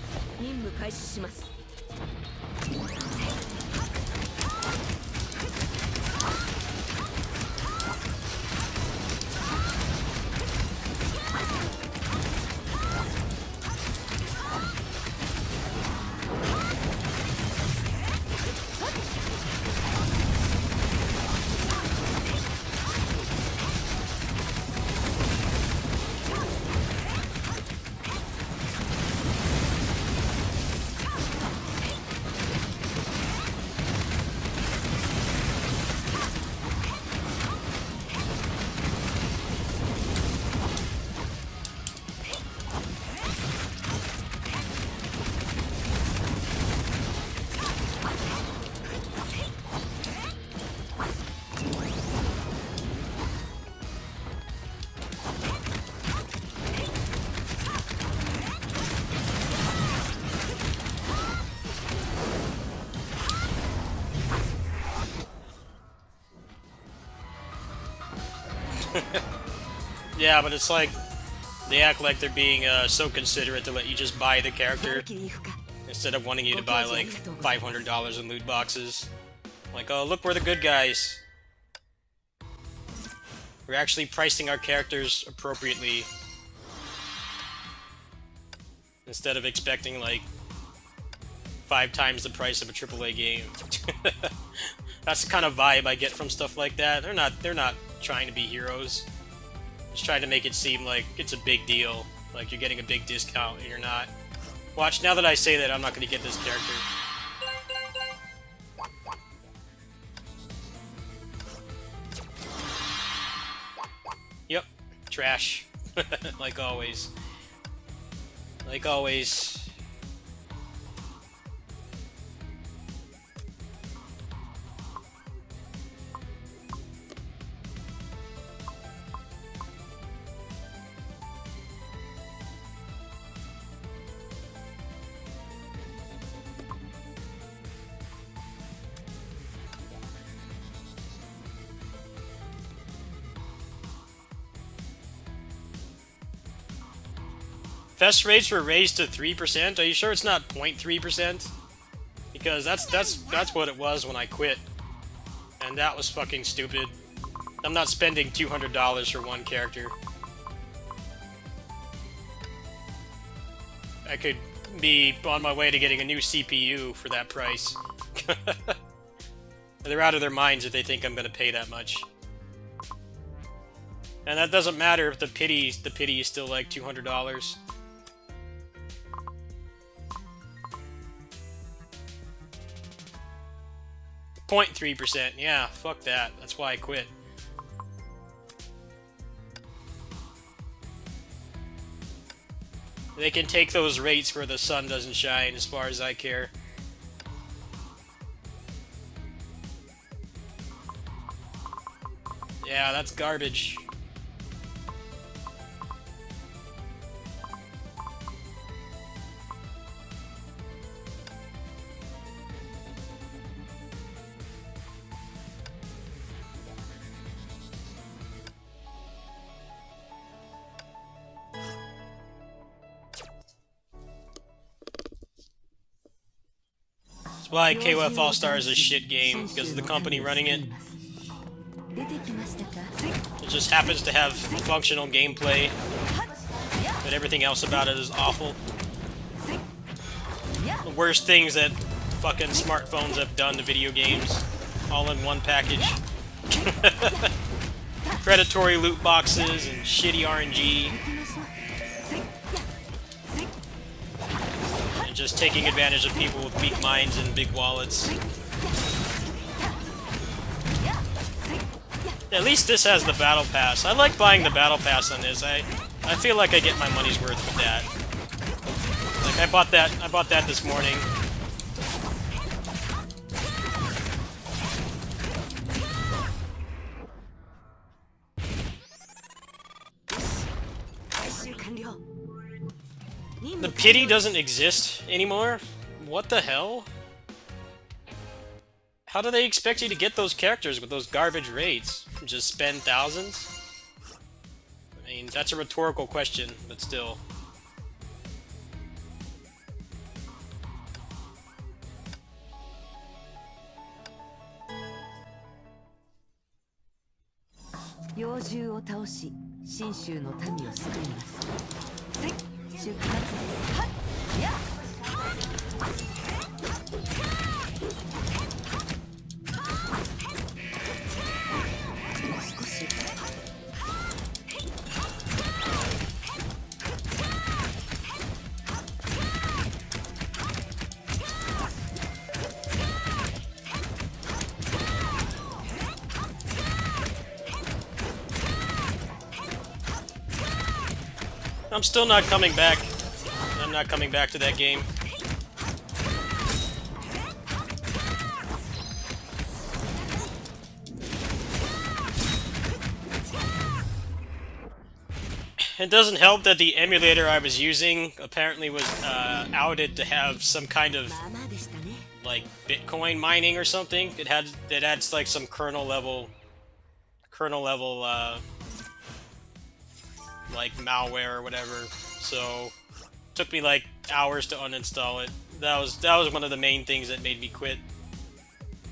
Yeah, but it's like they act like they're being so considerate to let you just buy the character instead of wanting you to buy like $500 in loot boxes. Like, oh, look, we're the good guys. We're actually pricing our characters appropriately instead of expecting like 5 times the price of a AAA game. That's the kind of vibe I get from stuff like that. They're not trying to be heroes. Just trying to make it seem like it's a big deal. Like you're getting a big discount and you're not. Watch, now that I say that, I'm not going to get this character. Yep. Trash. Like always. Like always. Fest rates were raised to 3%. Are you sure it's not 0.3%? Because that's what it was when I quit. And that was fucking stupid. I'm not spending $200 for one character. I could be on my way to getting a new CPU for that price. They're out of their minds if they think I'm gonna pay that much. And that doesn't matter if the pity is still like $200. 0.3%. Yeah, fuck that. That's why I quit. They can take those rates where the sun doesn't shine, as far as I care. Yeah, that's garbage. That's why KOF All-Star is a shit game, because of the company running it. It just happens to have functional gameplay, but everything else about it is awful. The worst things that fucking smartphones have done to video games, all in one package. Predatory loot boxes and shitty RNG. And just taking advantage of people with weak minds and big wallets. At least this has the battle pass. I like buying the battle pass on this. I feel like I get my money's worth with that. Like I bought that this morning. The pity doesn't exist anymore? What the hell? How do they expect you to get those characters with those garbage rates? Just spend thousands? I mean, that's a rhetorical question, but still. I'm still not coming back. I'm not coming back to that game. It doesn't help that the emulator I was using apparently was outed to have some kind of like Bitcoin mining or something. It had like some kernel level like malware or whatever. So it took me like hours to uninstall it. That was one of the main things that made me quit.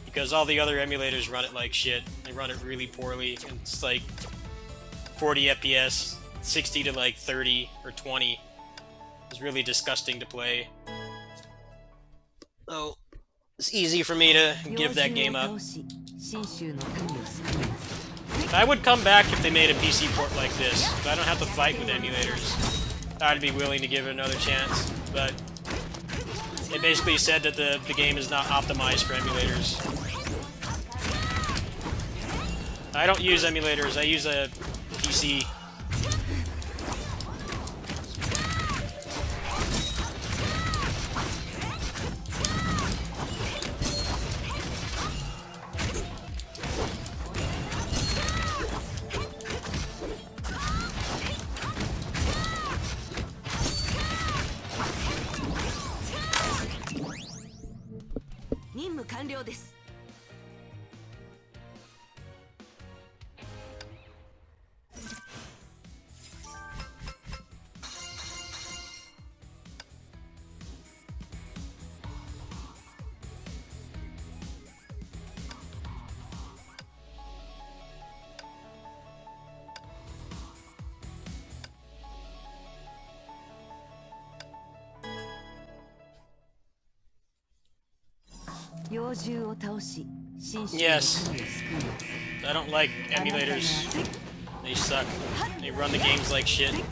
Because all the other emulators run it like shit. They run it really poorly. And it's like 40 FPS, 60 to like 30 or 20. It's really disgusting to play. Oh, it's easy for me to give that game up. I would come back if they made a PC port like this, but I don't have to fight with emulators. I'd be willing to give it another chance, but it basically said that the game is not optimized for emulators. I don't use emulators, I use a PC. Yes. I don't like emulators. They suck. They run the games like shit. I'd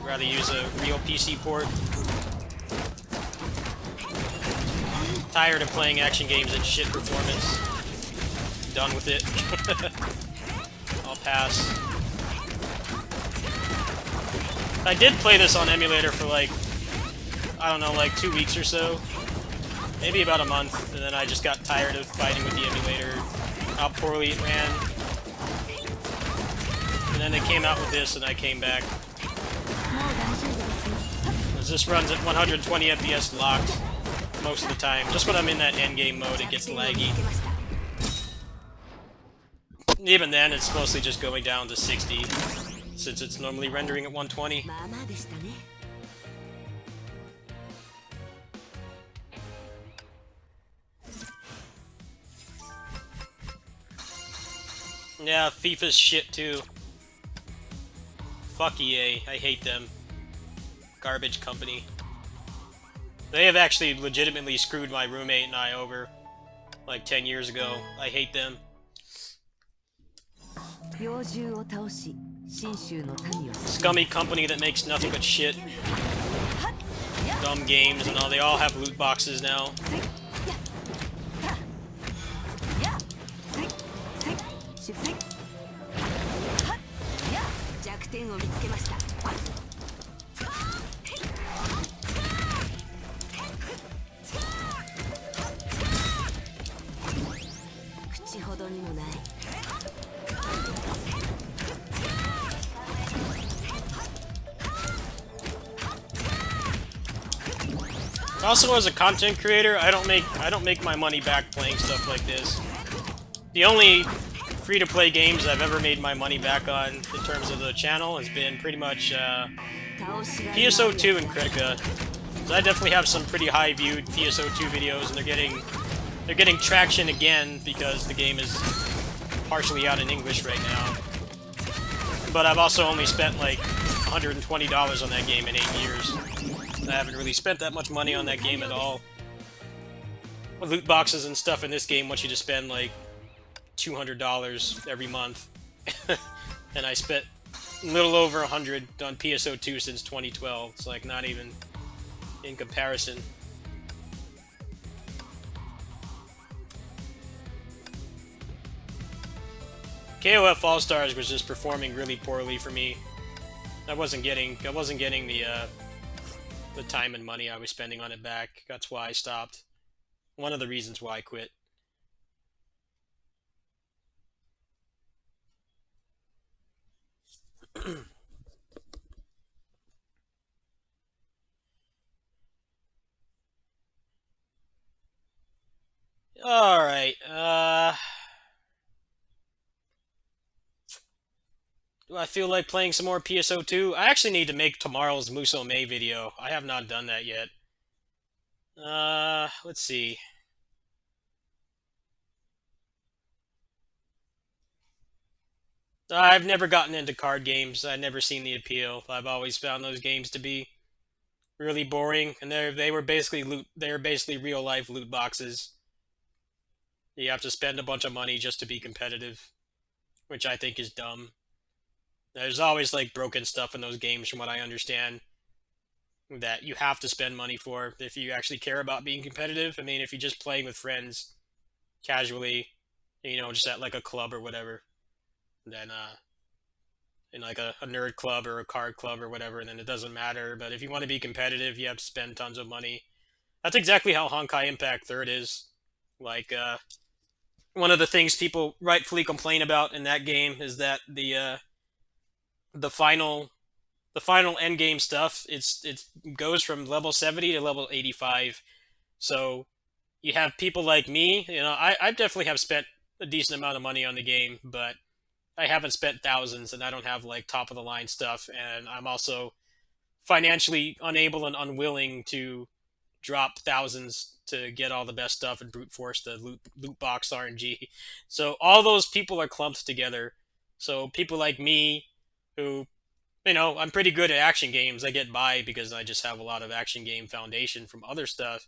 rather use a real PC port. Tired of playing action games at shit performance. Done with it. I'll pass. I did play this on emulator for like, I don't know, like 2 weeks or so. Maybe about a month, and then I just got tired of fighting with the emulator, how poorly it ran. And then they came out with this, and I came back. This runs at 120 FPS locked most of the time. Just when I'm in that endgame mode, it gets laggy. Even then, it's mostly just going down to 60, since it's normally rendering at 120. Yeah, FIFA's shit too. Fuck EA, I hate them. Garbage company. They have actually legitimately screwed my roommate and I over like 10 years ago. I hate them. Scummy company that makes nothing but shit. Dumb games and all. They all have loot boxes now. Also, as a content creator, I don't make my money back playing stuff like this. The only free-to-play games I've ever made my money back on in terms of the channel has been pretty much PSO2 and Critica. So I definitely have some pretty high-viewed PSO2 videos, and they're getting traction again because the game is partially out in English right now. But I've also only spent like $120 on that game in 8 years. I haven't really spent that much money on that game at all. Loot boxes and stuff in this game want you to spend like $200 every month. And I spent a little over $100 on PSO2 since 2012. It's like not even in comparison. KOF All-Stars was just performing really poorly for me. I wasn't getting the time and money I was spending on it back. That's why I stopped. One of the reasons why I quit. Alright, do I feel like playing some more PSO2? I actually need to make tomorrow's Musou video. I have not done that yet. Let's see. I've never gotten into card games. I've never seen the appeal. I've always found those games to be really boring, and they were basically loot. They were basically real life loot boxes. You have to spend a bunch of money just to be competitive, which I think is dumb. There's always like broken stuff in those games, from what I understand, that you have to spend money for if you actually care about being competitive. I mean, if you're just playing with friends casually, just at like a club or whatever, then in like a nerd club or a card club or whatever, and then it doesn't matter. But if you want to be competitive, you have to spend tons of money. That's exactly how Honkai Impact Third is. Like one of the things people rightfully complain about in that game is that the final the final end game stuff, it goes from level 70 to level 85. So you have people like me. I definitely have spent a decent amount of money on the game, but I haven't spent thousands, and I don't have like top of the line stuff, and I'm also financially unable and unwilling to drop thousands to get all the best stuff and brute force the loot box RNG. So all those people are clumped together. So people like me, who, I'm pretty good at action games. I get by because I just have a lot of action game foundation from other stuff.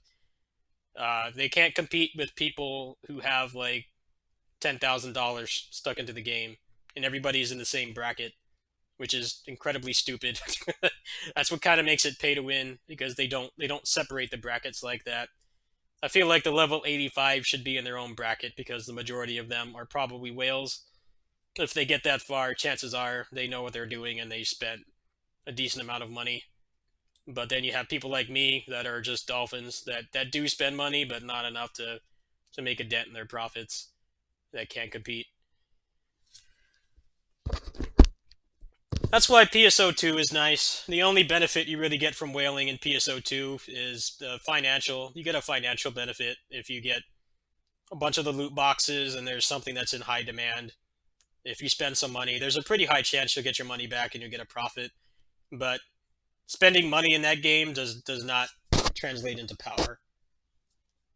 They can't compete with people who have like $10,000 stuck into the game, and everybody's in the same bracket, which is incredibly stupid. That's what kind of makes it pay to win, because they don't separate the brackets like that. I feel like the level 85 should be in their own bracket, because the majority of them are probably whales. If they get that far, chances are they know what they're doing and they spent a decent amount of money. But then you have people like me that are just dolphins that do spend money, but not enough to make a dent in their profits, that can't compete. That's why PSO2 is nice. The only benefit you really get from whaling in PSO2 is the financial. You get a financial benefit if you get a bunch of the loot boxes and there's something that's in high demand. If you spend some money, there's a pretty high chance you'll get your money back and you'll get a profit. But spending money in that game does not translate into power.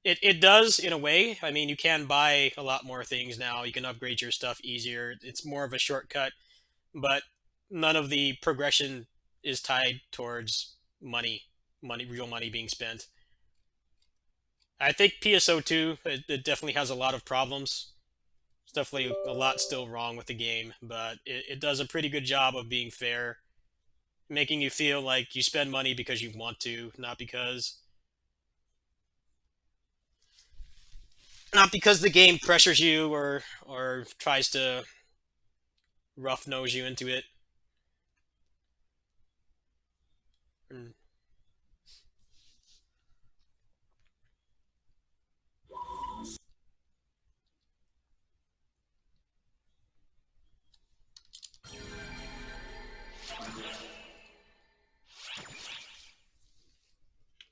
It does in a way. I mean, you can buy a lot more things now. You can upgrade your stuff easier. It's more of a shortcut, but none of the progression is tied towards real money being spent. I think PSO2, it definitely has a lot of problems. There's definitely a lot still wrong with the game, but it does a pretty good job of being fair, making you feel like you spend money because you want to, not because the game pressures you or tries to rough nose you into it. Mm.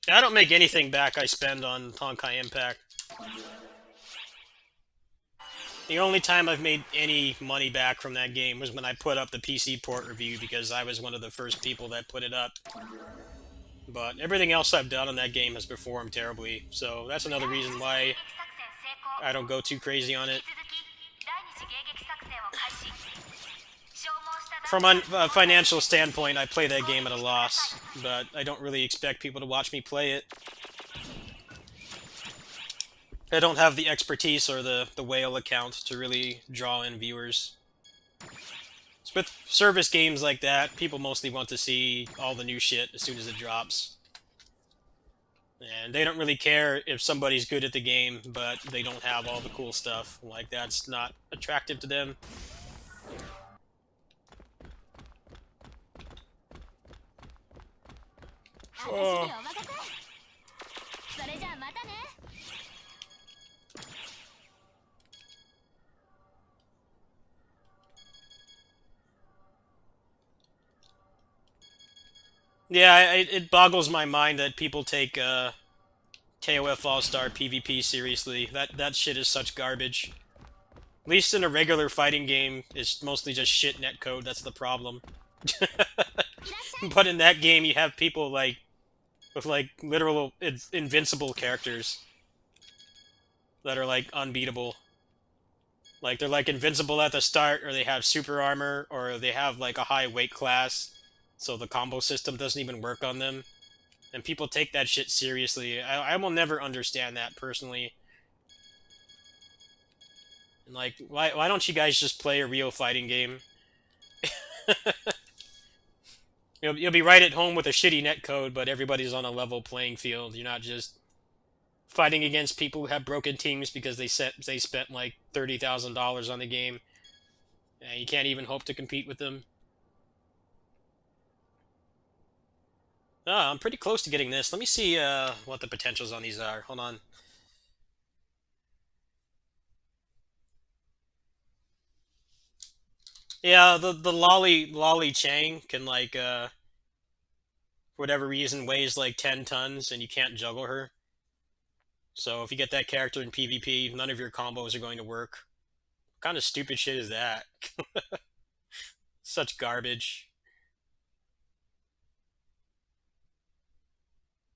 I don't make anything back I spend on Honkai Impact. The only time I've made any money back from that game was when I put up the PC port review, because I was one of the first people that put it up. But everything else I've done on that game has performed terribly, so that's another reason why I don't go too crazy on it. From a financial standpoint, I play that game at a loss, but I don't really expect people to watch me play it. I don't have the expertise or the whale account to really draw in viewers. So with service games like that, people mostly want to see all the new shit as soon as it drops. And they don't really care if somebody's good at the game, but they don't have all the cool stuff. Like, that's not attractive to them. Oh. Yeah, it boggles my mind that people take KOF All-Star PvP seriously. That shit is such garbage. At least in a regular fighting game, it's mostly just shit netcode. That's the problem. But in that game, you have people like with like literal invincible characters that are like unbeatable. Like they're like invincible at the start, or they have super armor, or they have like a high weight class, so the combo system doesn't even work on them. And people take that shit seriously. I will never understand that personally. And like, why don't you guys just play a real fighting game? You'll be right at home with a shitty netcode, but everybody's on a level playing field. You're not just fighting against people who have broken teams because they spent like $30,000 on the game, and you can't even hope to compete with them. I'm pretty close to getting this. Let me see what the potentials on these are. Hold on. Yeah, the Lolly Chang can like for whatever reason weighs like 10 tons and you can't juggle her. So if you get that character in PvP, none of your combos are going to work. What kind of stupid shit is that? Such garbage.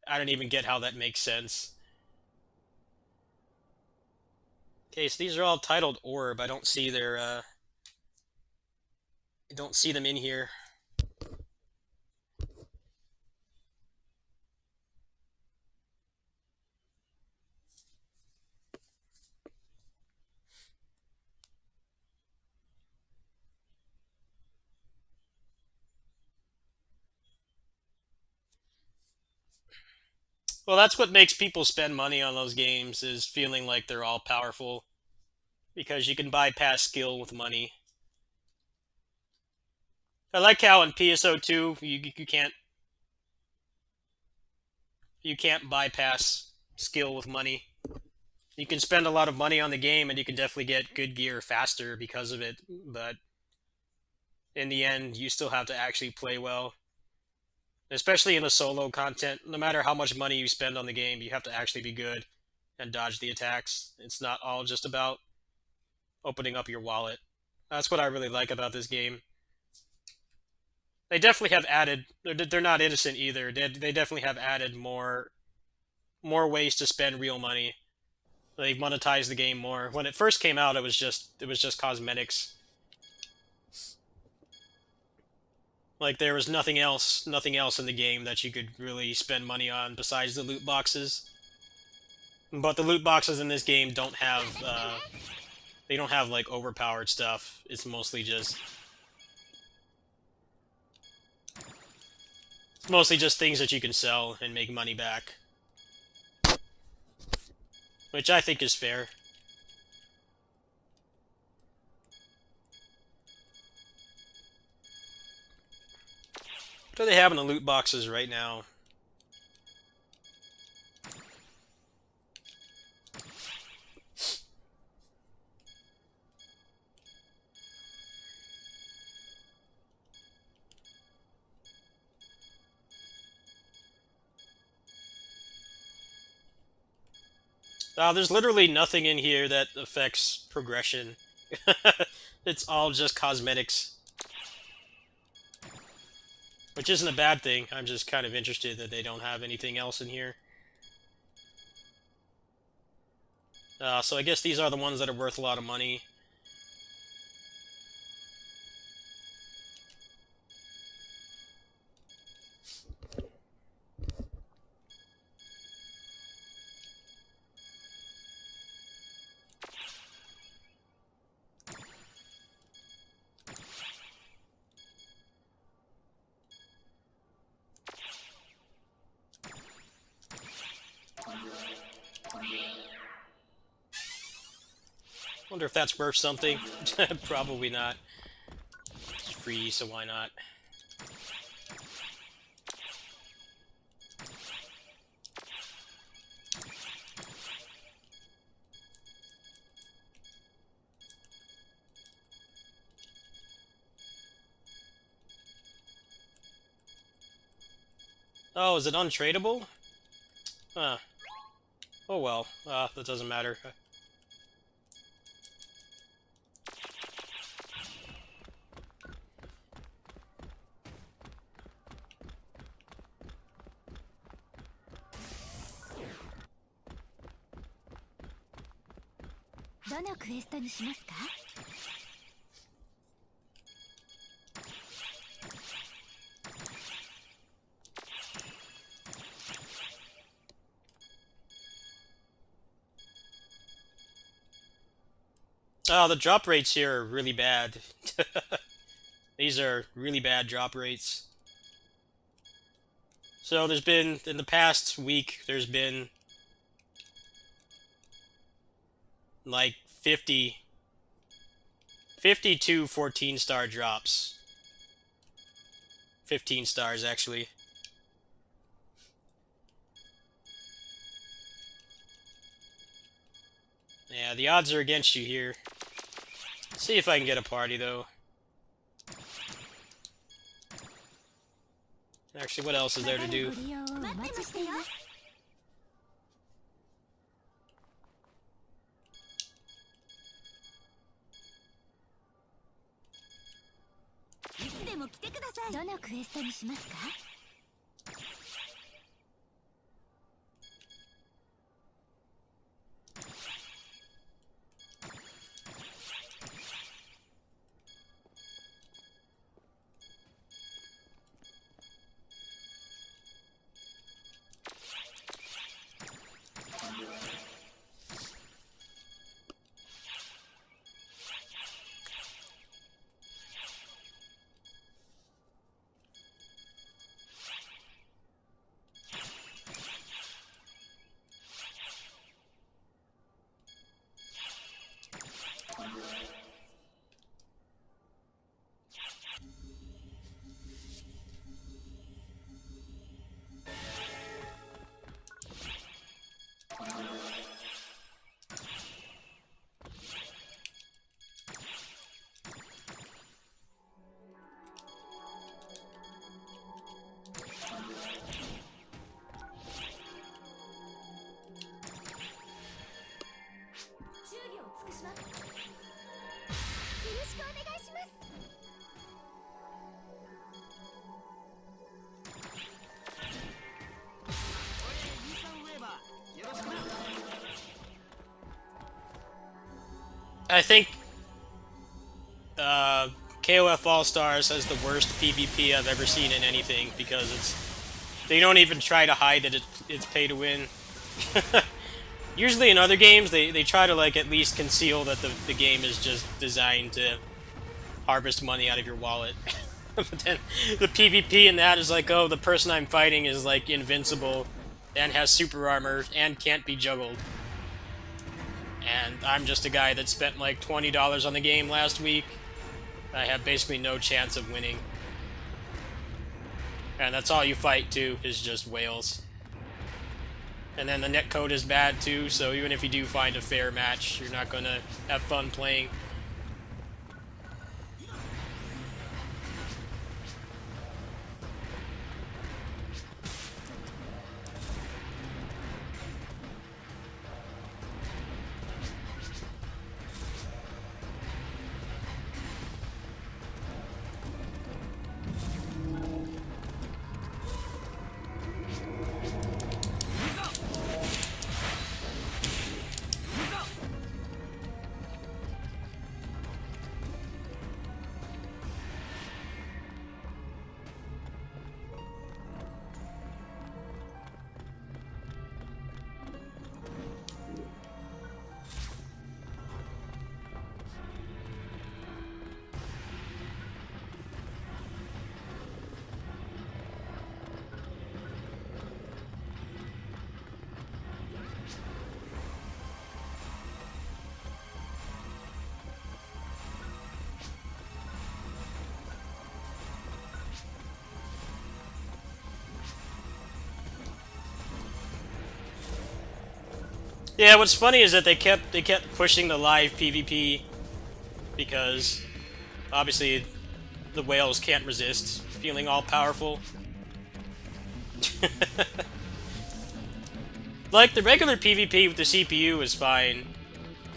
I don't even get how that makes sense. Okay, so these are all titled Orb. I don't see their I don't see them in here. Well, that's what makes people spend money on those games is feeling like they're all powerful because you can bypass skill with money. I like how in PSO2 you can't bypass skill with money. You can spend a lot of money on the game and you can definitely get good gear faster because of it, but in the end you still have to actually play well. Especially in the solo content, no matter how much money you spend on the game, you have to actually be good and dodge the attacks. It's not all just about opening up your wallet. That's what I really like about this game. They definitely have added. They're not innocent either. They definitely have added more ways to spend real money. They monetized the game more. When it first came out, it was just cosmetics. Like there was nothing else in the game that you could really spend money on besides the loot boxes. But the loot boxes in this game don't have they don't have like overpowered stuff. It's mostly just things that you can sell and make money back, which I think is fair. What do they have in the loot boxes right now? There's literally nothing in here that affects progression. It's all just cosmetics, which isn't a bad thing. I'm just kind of interested that they don't have anything else in here. So I guess these are the ones that are worth a lot of money. Wonder if that's worth something. Probably not. It's free, so why not? Oh, is it untradeable? Huh. Oh well. That doesn't matter. どのクエストにしますか？ Oh, the drop rates here are really bad. These are really bad drop rates. So there's been, in the past week, there's been like 52 14-star drops. 15 stars, actually. Yeah, the odds are against you here. See if I can get a party, though. Actually, what else is there to do? ご利用をお待ちしています。いつでも来てください。どのクエストにしますか？ 忠義を尽くします。よろしくお願いします。 I think KOF All Stars has the worst PvP I've ever seen in anything because they don't even try to hide that it's pay to win. Usually in other games they try to like at least conceal that the game is just designed to harvest money out of your wallet. But then the PvP in that is like, oh, the person I'm fighting is like invincible and has super armor and can't be juggled. And I'm just a guy that spent like $20 on the game last week. I have basically no chance of winning. And that's all you fight too, is just whales. And then the netcode is bad too, so even if you do find a fair match, you're not gonna have fun playing. Yeah, what's funny is that they kept pushing the live PvP because obviously the whales can't resist feeling all powerful. Like the regular PvP with the CPU is fine.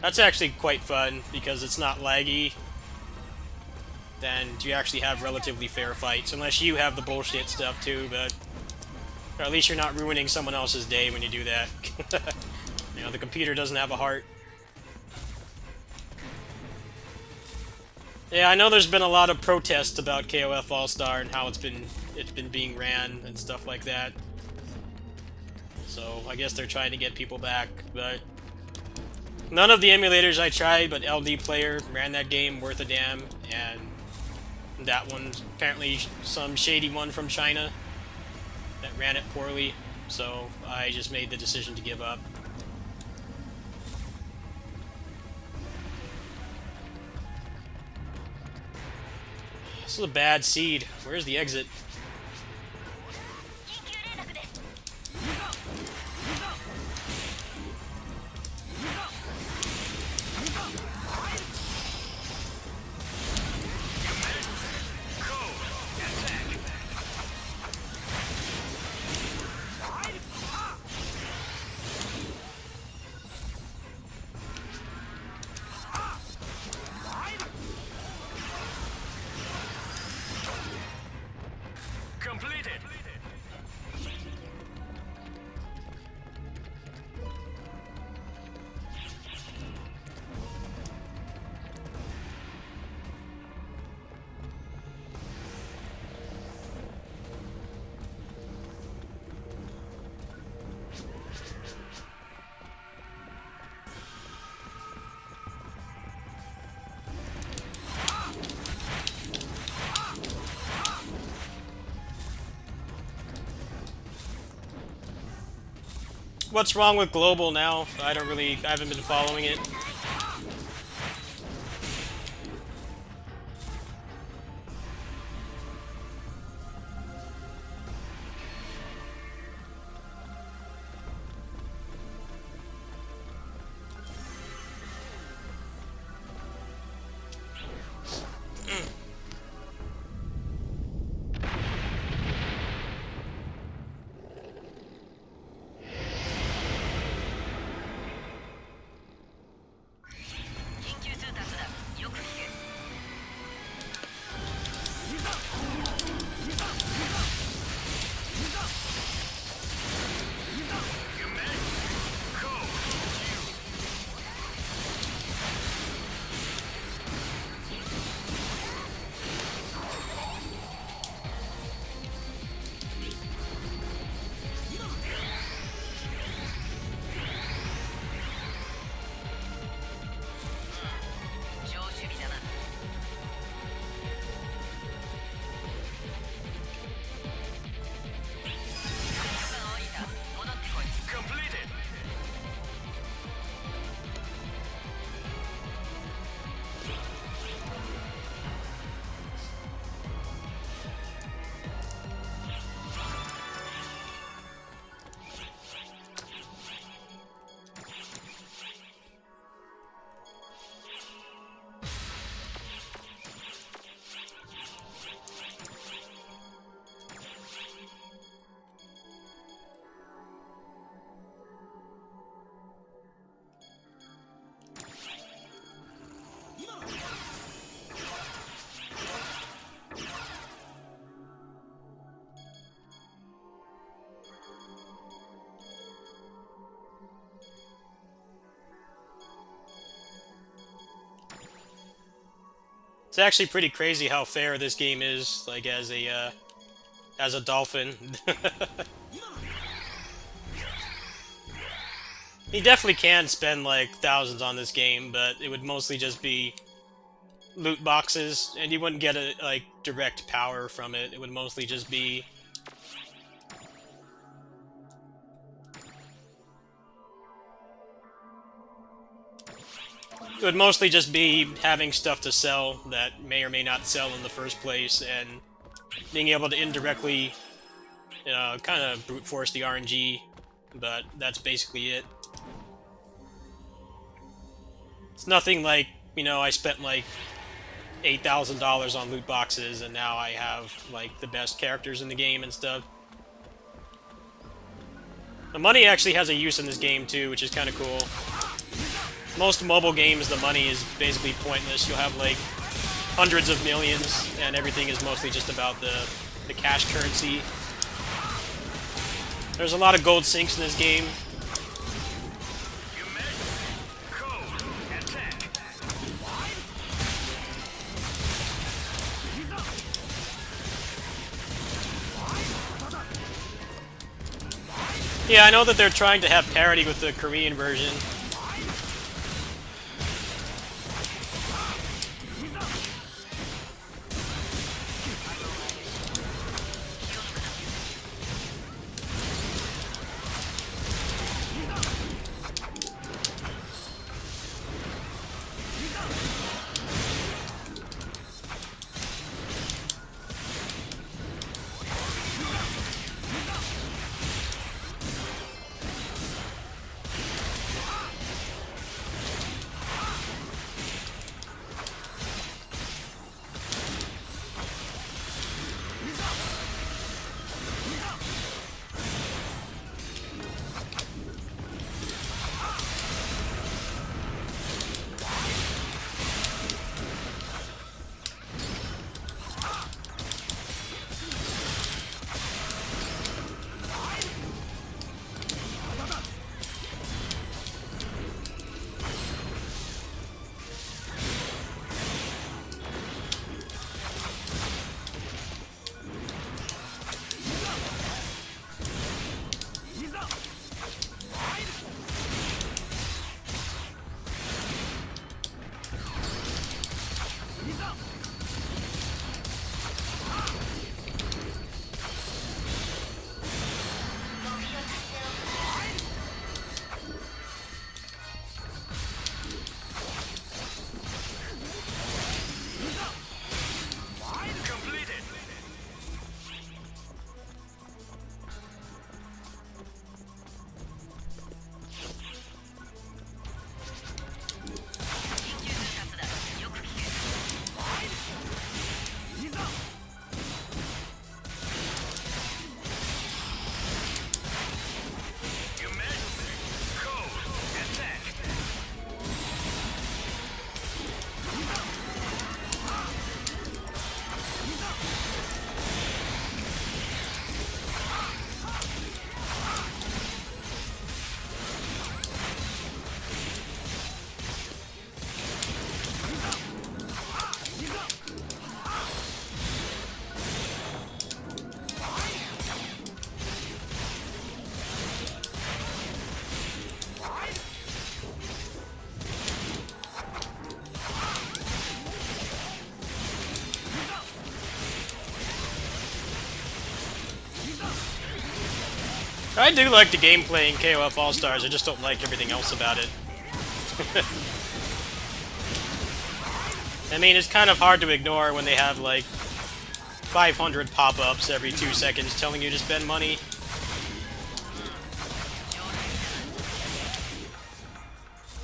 That's actually quite fun because it's not laggy. And you actually have relatively fair fights, unless you have the bullshit stuff too, but or at least you're not ruining someone else's day when you do that. You know, the computer doesn't have a heart. Yeah, I know there's been a lot of protests about KOF All Star and how it's been being ran and stuff like that. So I guess they're trying to get people back, but none of the emulators I tried, but LD Player ran that game worth a damn, and that one's apparently some shady one from China that ran it poorly. So I just made the decision to give up. This is a bad seed. Where's the exit? Completed. What's wrong with Global now? I haven't been following it. Completed. It's actually pretty crazy how fair this game is, like as a dolphin. He definitely can spend like thousands on this game, but it would mostly just be loot boxes, and you wouldn't get a like direct power from it. It would mostly just be having stuff to sell that may or may not sell in the first place, and being able to indirectly, kind of brute force the RNG, but that's basically it. It's nothing like, I spent like $8,000 on loot boxes, and now I have like the best characters in the game and stuff. The money actually has a use in this game too, which is kind of cool. Most mobile games, the money is basically pointless. You'll have like hundreds of millions, and everything is mostly just about the cash currency. There's a lot of gold sinks in this game. Yeah, I know that they're trying to have parity with the Korean version. I do like the gameplay in KOF All-Stars, I just don't like everything else about it. I mean, it's kind of hard to ignore when they have, like, 500 pop-ups every 2 seconds telling you to spend money.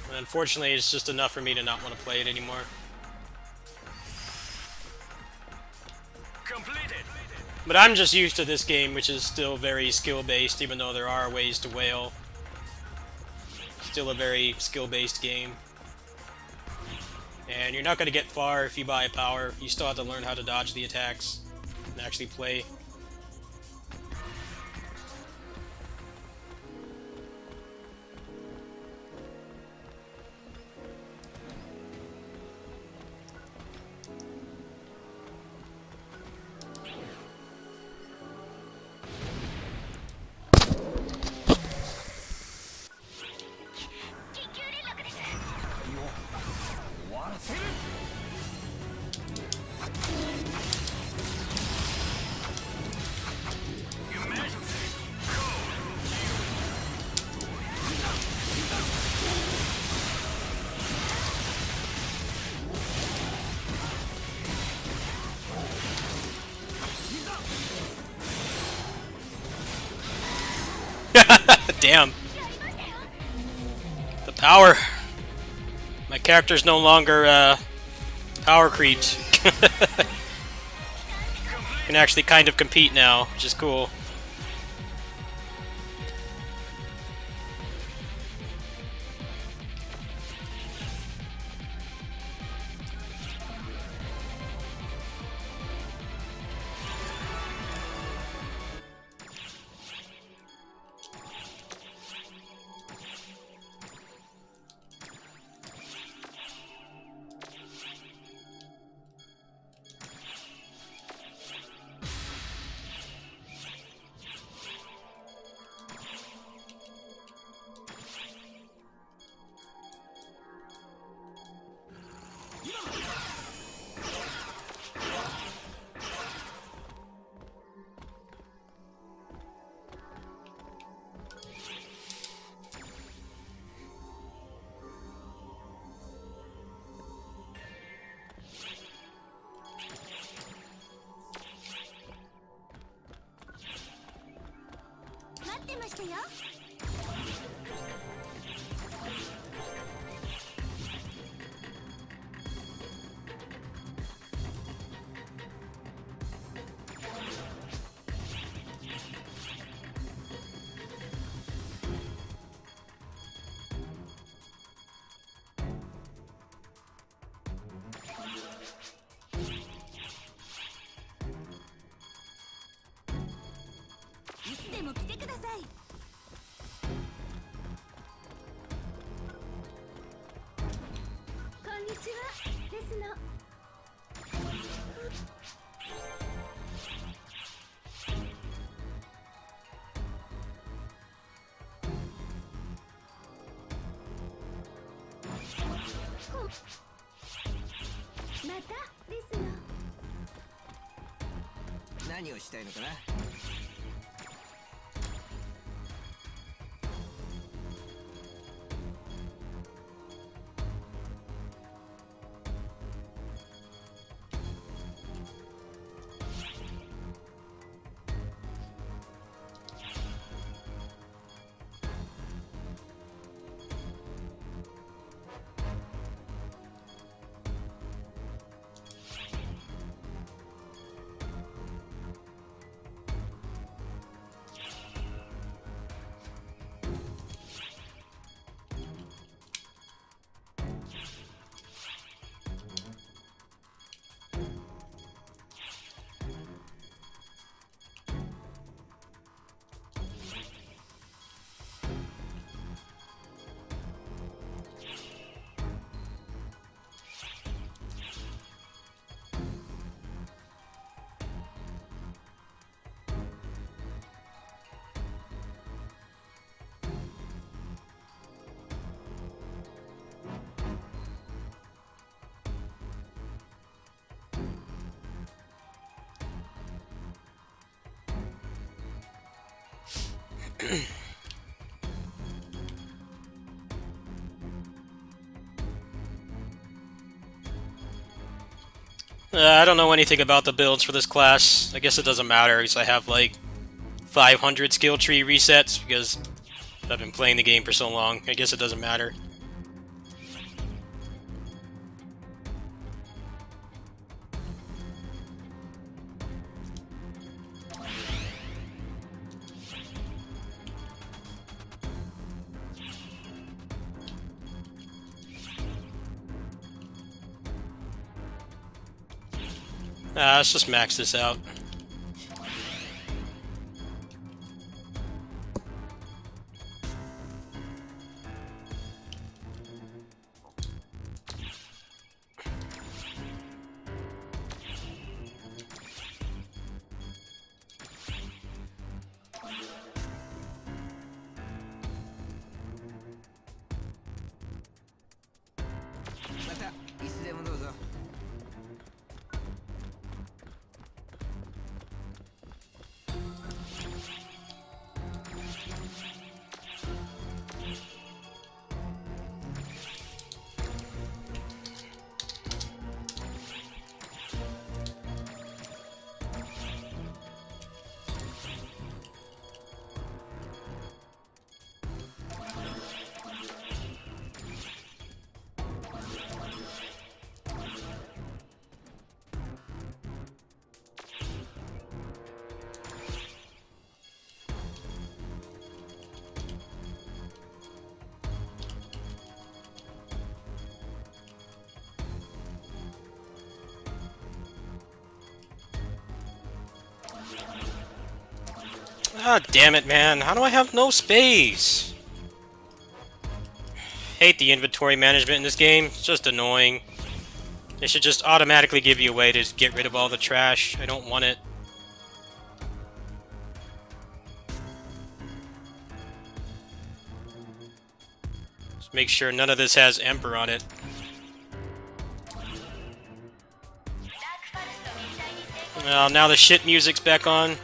And unfortunately, it's just enough for me to not want to play it anymore. But I'm just used to this game, which is still very skill-based, even though there are ways to wail. Still a very skill-based game. And you're not going to get far if you buy power. You still have to learn how to dodge the attacks and actually play. Damn. The power. My character's no longer, power creeped. Can actually kind of compete now, which is cool. よ。いつでも来てください。こんにちは、ですの。またですの。何をしたいのかな。I don't know anything about the builds for this class. I guess it doesn't matter because I have like 500 skill tree resets because I've been playing the game for so long. I guess it doesn't matter. Let's just max this out. Ah, damn it, man. How do I have no space? Hate the inventory management in this game. It's just annoying. They should just automatically give you a way to just get rid of all the trash. I don't want it. Just make sure none of this has Emperor on it. Well, now the shit music's back on.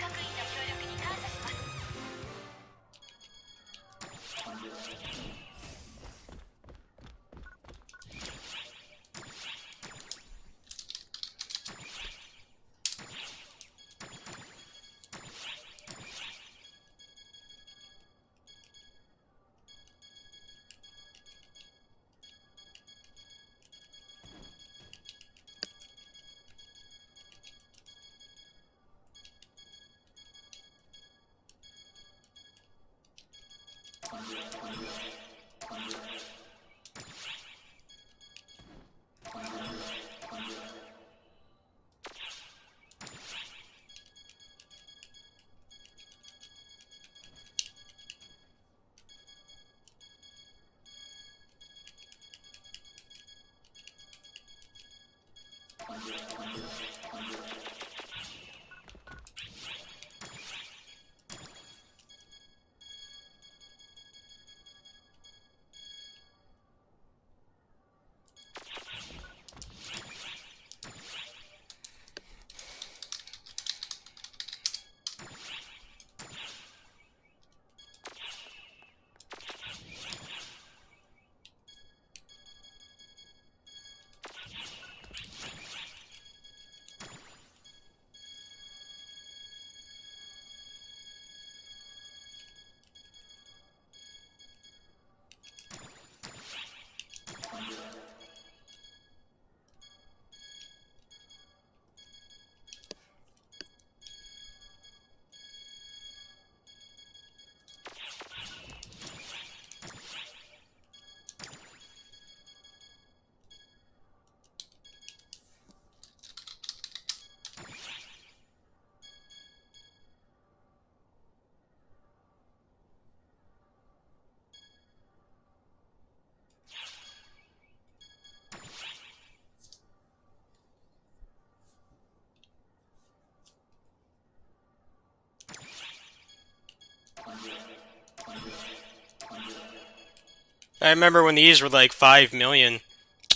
I remember when these were like 5 million.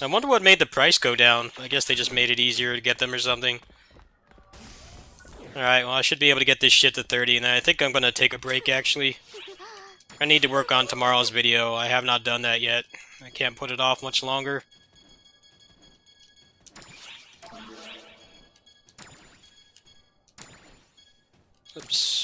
I wonder what made the price go down. I guess they just made it easier to get them or something. Alright, well I should be able to get this shit to 30, and then I think I'm gonna take a break actually. I need to work on tomorrow's video. I have not done that yet. I can't put it off much longer. Oops.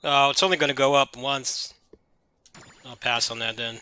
Oh, it's only going to go up once. I'll pass on that then.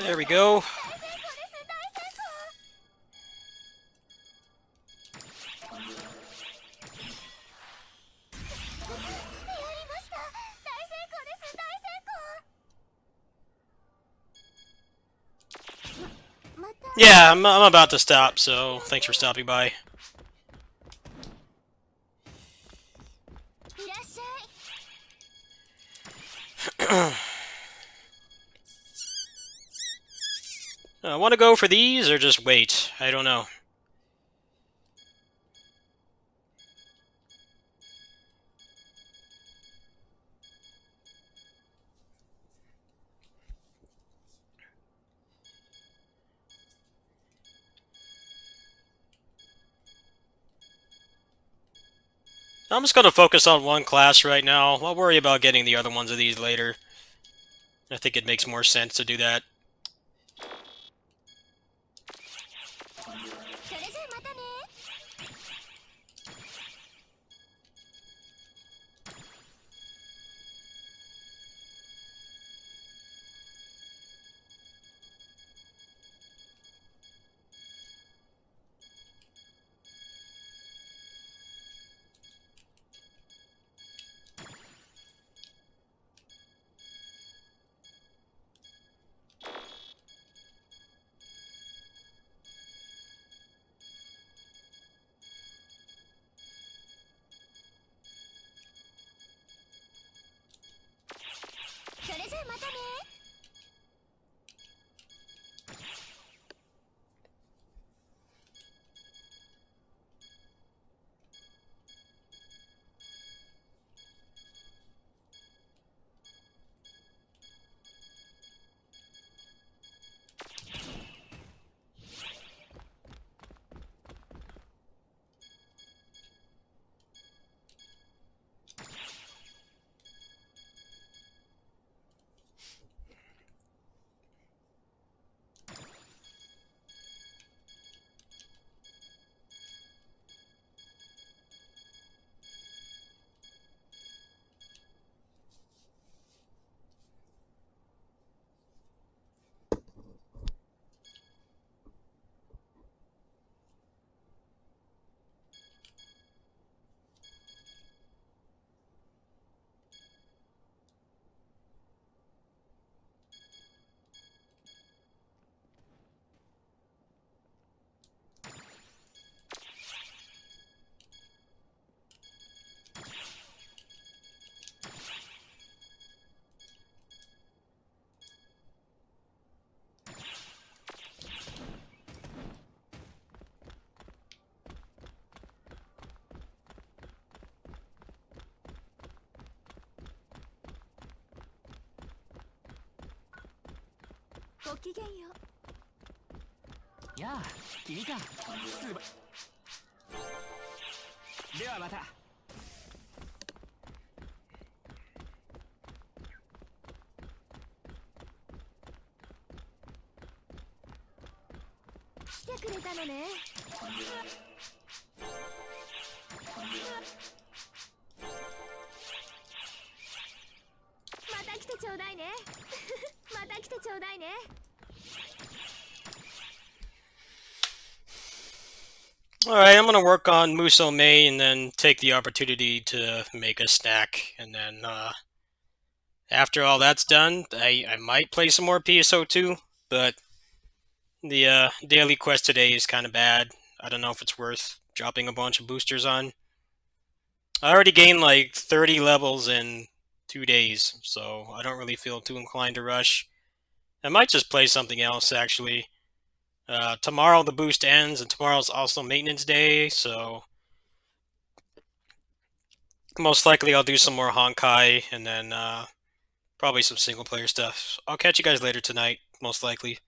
There we go. Yeah, I'm about to stop, so thanks for stopping by. I want to go for these or just wait? I don't know. I'm just going to focus on one class right now. I'll worry about getting the other ones of these later. I think it makes more sense to do that. それじゃあまたね。ごきげんよう。やあ、君か。ではまた。来てくれたのね。また来てちょうだいね。また来てちょうだいね。Alright, I'm gonna work on Muso Mei and then take the opportunity to make a snack. And then, after all that's done, I might play some more PSO2, but the daily quest today is kind of bad. I don't know if it's worth dropping a bunch of boosters on. I already gained like 30 levels in 2 days, so I don't really feel too inclined to rush. I might just play something else, actually. Tomorrow the boost ends, and tomorrow's also maintenance day, so most likely I'll do some more Honkai, and then probably some single player stuff. I'll catch you guys later tonight, most likely.